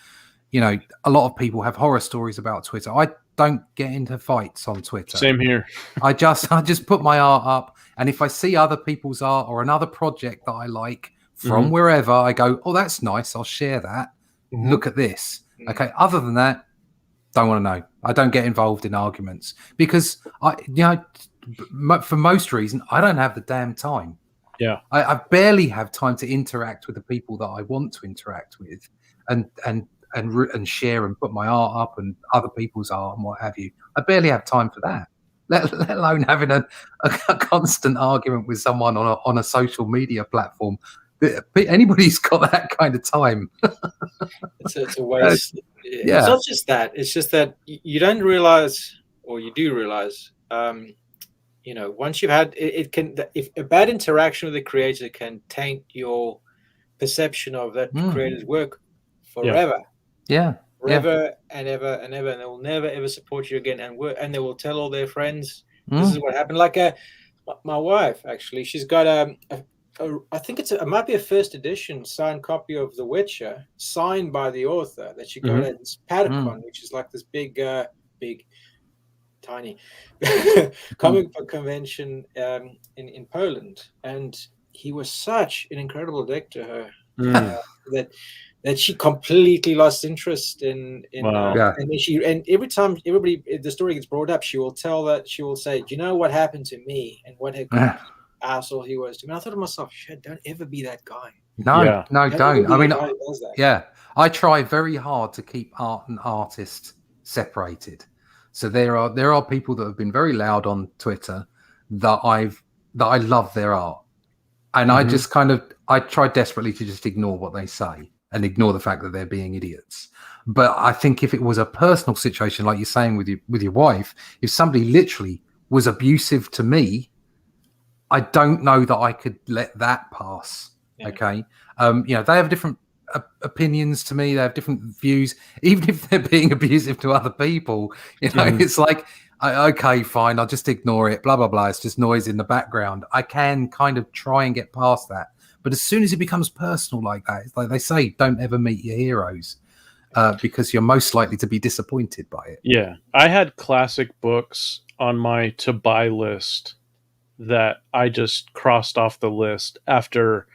A lot of people have horror stories about Twitter. I don't get into fights on Twitter. Same here. I just put my art up, and if I see other people's art or another project that I like from wherever, I go, oh, that's nice. I'll share that. Look at this. Okay. Other than that, don't want to know. I don't get involved in arguments because for most reason, I don't have the damn time. Yeah. I barely have time to interact with the people that I want to interact with and share and put my art up and other people's art and what have you. I barely have time for that. let alone having a constant argument with someone on a social media platform. Anybody's got that kind of time. It's a waste. Yeah. It's not just that. It's just that you don't realize, or you do realize, once you've had it can, if a bad interaction with the creator can taint your perception of that creator's work forever. Yeah. Forever and ever and ever, and they will never ever support you again, and they will tell all their friends this is what happened. Like my wife, actually, she's got I think it might be a first edition signed copy of The Witcher, signed by the author, that she got at Padcon, which is like this big, tiny comic book convention in Poland. And he was such an incredible dick to her that she completely lost interest in Wow. and every time the story gets brought up, she will say, do you know what happened to me and what a asshole he was to me? I thought to myself, shit, don't ever be that guy. No, don't. I mean, yeah, I try very hard to keep art and artist separated. So there are people that have been very loud on Twitter that I love their art, and I just I try desperately to just ignore what they say and ignore the fact that they're being idiots. But I think if it was a personal situation, like you're saying with your wife, if somebody literally was abusive to me, I don't know that I could let that pass. Yeah. Okay. They have different opinions to me. They have different views, even if they're being abusive to other people. It's like, okay, fine, I'll just ignore it. Blah, blah, blah. It's just noise in the background. I can kind of try and get past that. But as soon as it becomes personal like that, it's like they say, don't ever meet your heroes because you're most likely to be disappointed by it. Yeah. I had classic books on my to buy list that I just crossed off the list after,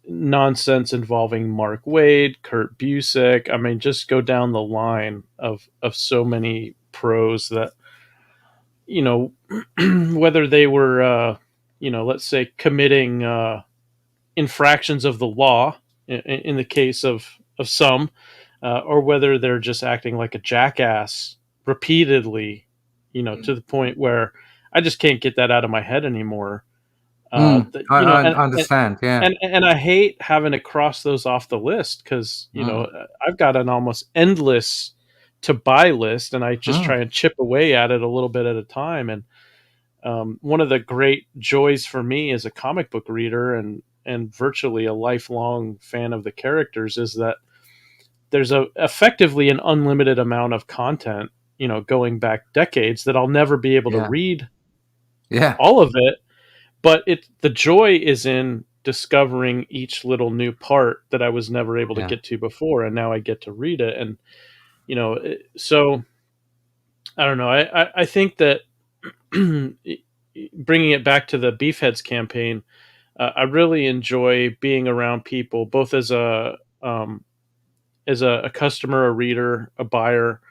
nonsense involving Mark Waid, Kurt Busiek. I mean, just go down the line of so many pros that, whether they were, let's say committing infractions of the law in the case of some, or whether they're just acting like a jackass repeatedly, to the point where I just can't get that out of my head anymore. I understand. And I hate having to cross those off the list because, I've got an almost endless to buy list, and I just try and chip away at it a little bit at a time. And one of the great joys for me as a comic book reader and virtually a lifelong fan of the characters is that there's effectively an unlimited amount of content, going back decades that I'll never be able to read all of it. But the joy is in discovering each little new part that I was never able to get to before, and now I get to read it. And so I don't know. I think that bringing it back to the Beefheads campaign, I really enjoy being around people, both as a customer, a reader, a buyer,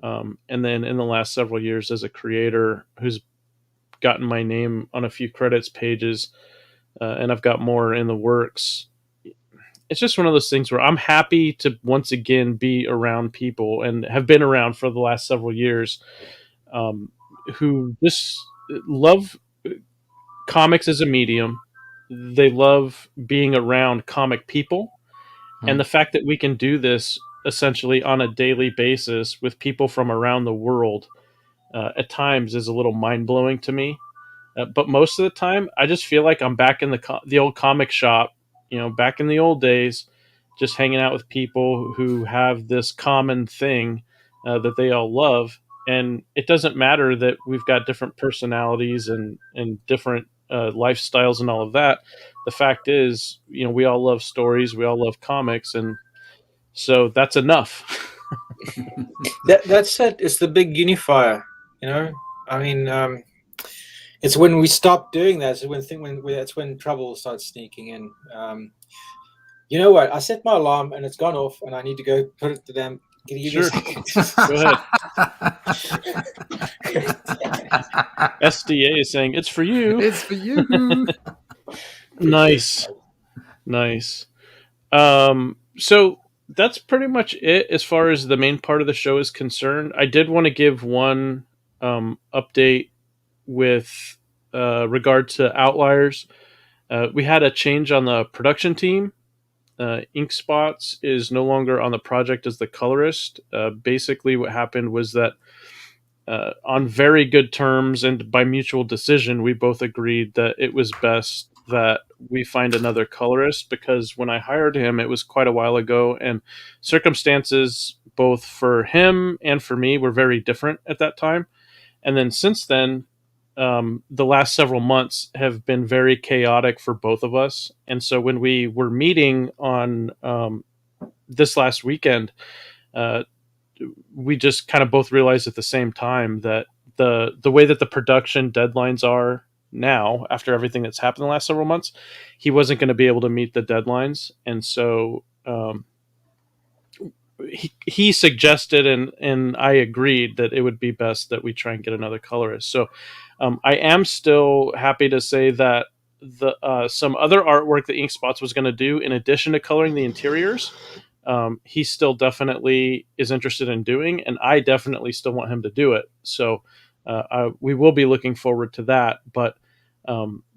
and then in the last several years as a creator who's gotten my name on a few credits pages, and I've got more in the works. It's just one of those things where I'm happy to once again be around people, and have been around for the last several years, who just love comics as a medium. They love being around comic people, and the fact that we can do this essentially on a daily basis with people from around the world at times is a little mind-blowing to me. But most of the time, I just feel like I'm back in the old comic shop, back in the old days, just hanging out with people who have this common thing that they all love. And it doesn't matter that we've got different personalities and different lifestyles and all of that. The fact is, we all love stories, we all love comics, and so that's enough. That's it. It's the big unifier, I mean, it's when we stop doing that. So that's when trouble starts sneaking in. You know what? I set my alarm and it's gone off, and I need to go put it to them. Can you give me Go ahead. SDA is saying it's for you. It's for you. Nice. So that's pretty much it as far as the main part of the show is concerned. I did want to give one update with regard to Outliers. We had a change on the production team. Ink Spots is no longer on the project as the colorist. Basically, what happened was that on very good terms and by mutual decision, we both agreed that it was best that we find another colorist, because when I hired him, it was quite a while ago, and circumstances both for him and for me were very different at that time. And then since then, the last several months have been very chaotic for both of us. And so when we were meeting on this last weekend, we just kind of both realized at the same time that the way that the production deadlines are now, after everything that's happened the last several months, he wasn't going to be able to meet the deadlines. And so he suggested, and I agreed, that it would be best that we try and get another colorist. So I am still happy to say that the some other artwork that Ink Spots was going to do, in addition to coloring the interiors, he still definitely is interested in doing, and I definitely still want him to do it. So we will be looking forward to that. But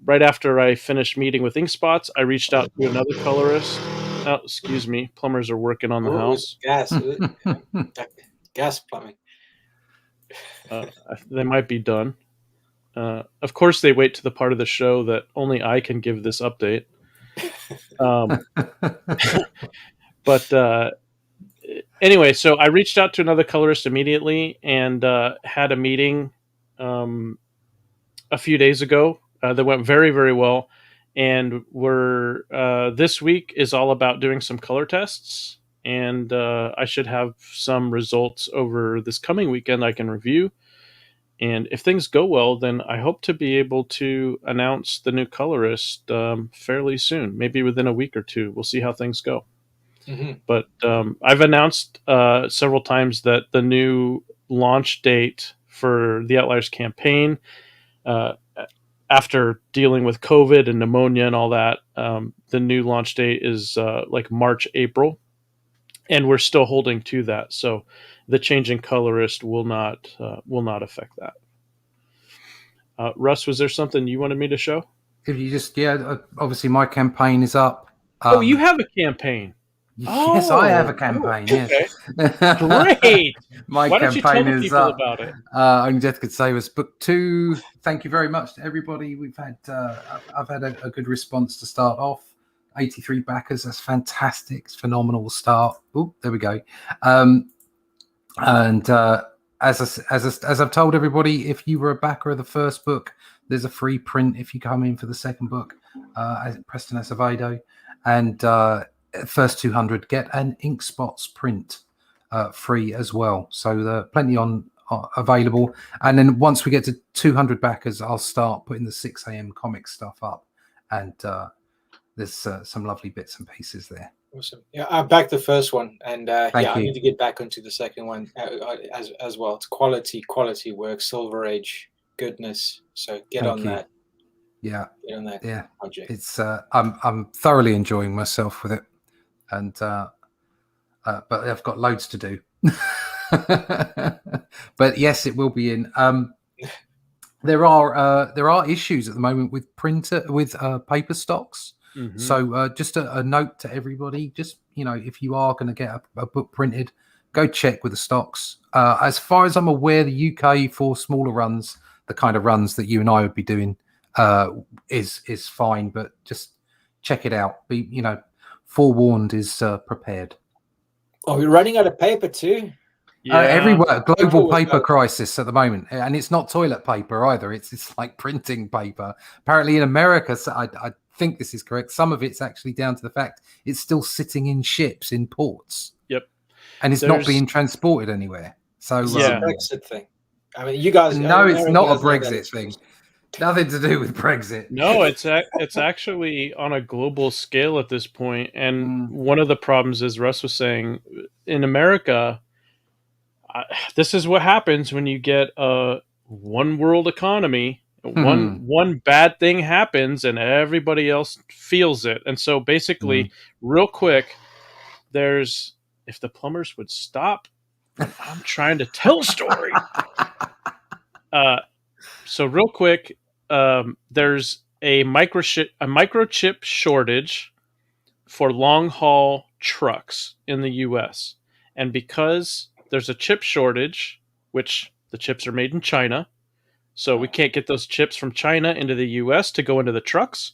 right after I finished meeting with Ink Spots, I reached out to another colorist. Oh, excuse me, plumbers are working on the house. Gas, is it? Gas plumbing. They might be done. Of course, they wait to the part of the show that only I can give this update. But anyway, so I reached out to another colorist immediately and had a meeting a few days ago that went very, very well. And we're this week is all about doing some color tests. And I should have some results over this coming weekend I can review. And if things go well, then I hope to be able to announce the new colorist fairly soon, maybe within a week or two. We'll see how things go. Mm-hmm. But I've announced several times that the new launch date for the Outliers campaign, after dealing with COVID and pneumonia and all that, the new launch date is like March, April. And we're still holding to that. So the change in colorist will not affect that. Russ, was there something you wanted me to show? If you just, obviously my campaign is up. Oh, you have a campaign. Yes, I have a campaign. Okay. Yes, Great. My Why don't you tell campaign the is people up. about it? Only Death Could Save Us, book 2. Thank you very much to everybody. We've had, I've had a good response to start off. 83 backers. That's fantastic. It's phenomenal start. Oh, there we go. And as I've told everybody, if you were a backer of the first book, there's a free print if you come in for the second book. Preston Acevedo, and first 200 get an Ink Spots print free as well. So there are plenty on available. And then once we get to 200 backers, I'll start putting the 6 a.m. comic stuff up, and there's some lovely bits and pieces there. Awesome. Yeah, I backed the first one, and I you. need to get back onto the second one as well. It's quality work, Silver Age goodness. So get Thank on you. that. Yeah, get on that project. It's I'm thoroughly enjoying myself with it, and but I've got loads to do. But yes, it will be in. There are issues at the moment with paper stocks. Mm-hmm. So just a note to everybody: just if you are going to get a book printed, go check with the stocks. As far as I'm aware, the UK for smaller runs, the kind of runs that you and I would be doing, is fine. But just check it out. Be forewarned is prepared. Oh, we're running out of paper too. Yeah. Everywhere, global paper crisis at the moment, and it's not toilet paper either. It's like printing paper. Apparently, in America, so I think this is correct. Some of it's actually down to the fact it's still sitting in ships in ports. Yep, and it's not being transported anywhere. So it's a Brexit thing. I mean, you guys. No, it's not a Brexit thing. Nothing to do with Brexit. No, it's actually on a global scale at this point. And one of the problems, as Russ was saying, in America, this is what happens when you get a one world economy. One bad thing happens and everybody else feels it. And so basically, real quick, if the plumbers would stop, I'm trying to tell a story. So real quick, there's a microchip shortage for long haul trucks in the U.S. And because there's a chip shortage, which the chips are made in China, so we can't get those chips from China into the U.S. to go into the trucks.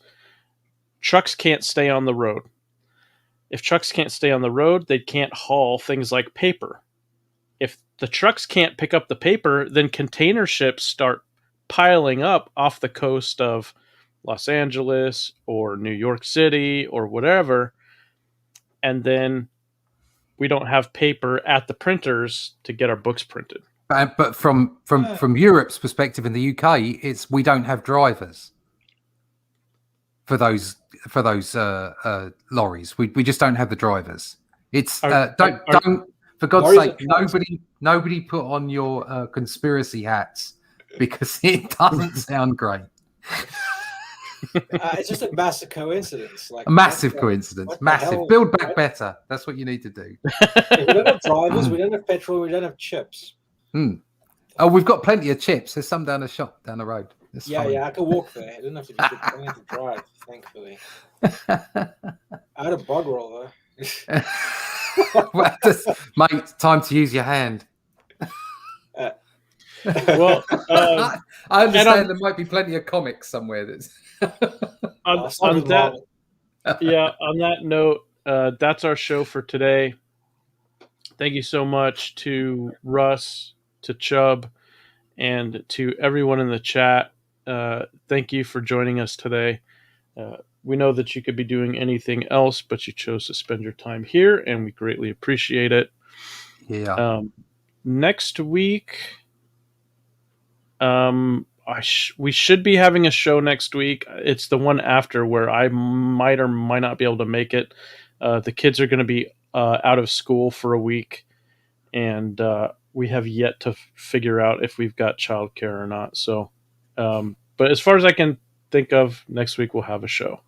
Trucks can't stay on the road. If trucks can't stay on the road, they can't haul things like paper. If the trucks can't pick up the paper, then container ships start piling up off the coast of Los Angeles or New York City or whatever, and then we don't have paper at the printers to get our books printed. But from Europe's perspective, in the UK, it's we don't have drivers for those lorries. We just don't have the drivers. It's don't for God's sake, nobody put on your conspiracy hats because it doesn't sound great. It's just a massive coincidence. Like a massive coincidence. Massive. Build back better. That's what you need to do. We don't have drivers. We don't have petrol. We don't have chips. Oh, we've got plenty of chips. There's some down the shop down the road. It's fine. Yeah, I can walk there. I don't have to drive, thankfully. I had a bog roll though. Mate, time to use your hand. Well, I understand there might be plenty of comics somewhere that's on that note, that's our show for today. Thank you so much to Russ, to Chubb, and to everyone in the chat. Thank you for joining us today. We know that you could be doing anything else, but you chose to spend your time here, and we greatly appreciate it. Yeah. Next week, we should be having a show next week. It's the one after where I might or might not be able to make it. The kids are going to be out of school for a week, and we have yet to figure out if we've got childcare or not. So, but as far as I can think of, next week we'll have a show.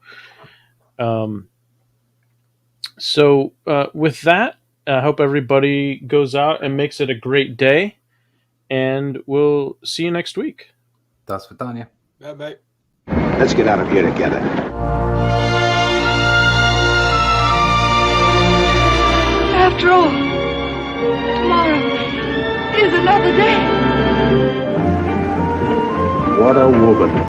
So with that, I hope everybody goes out and makes it a great day, and we'll see you next week. That's for Dania. Bye. Let's get out of here together. After all, tomorrow is another day. What a woman.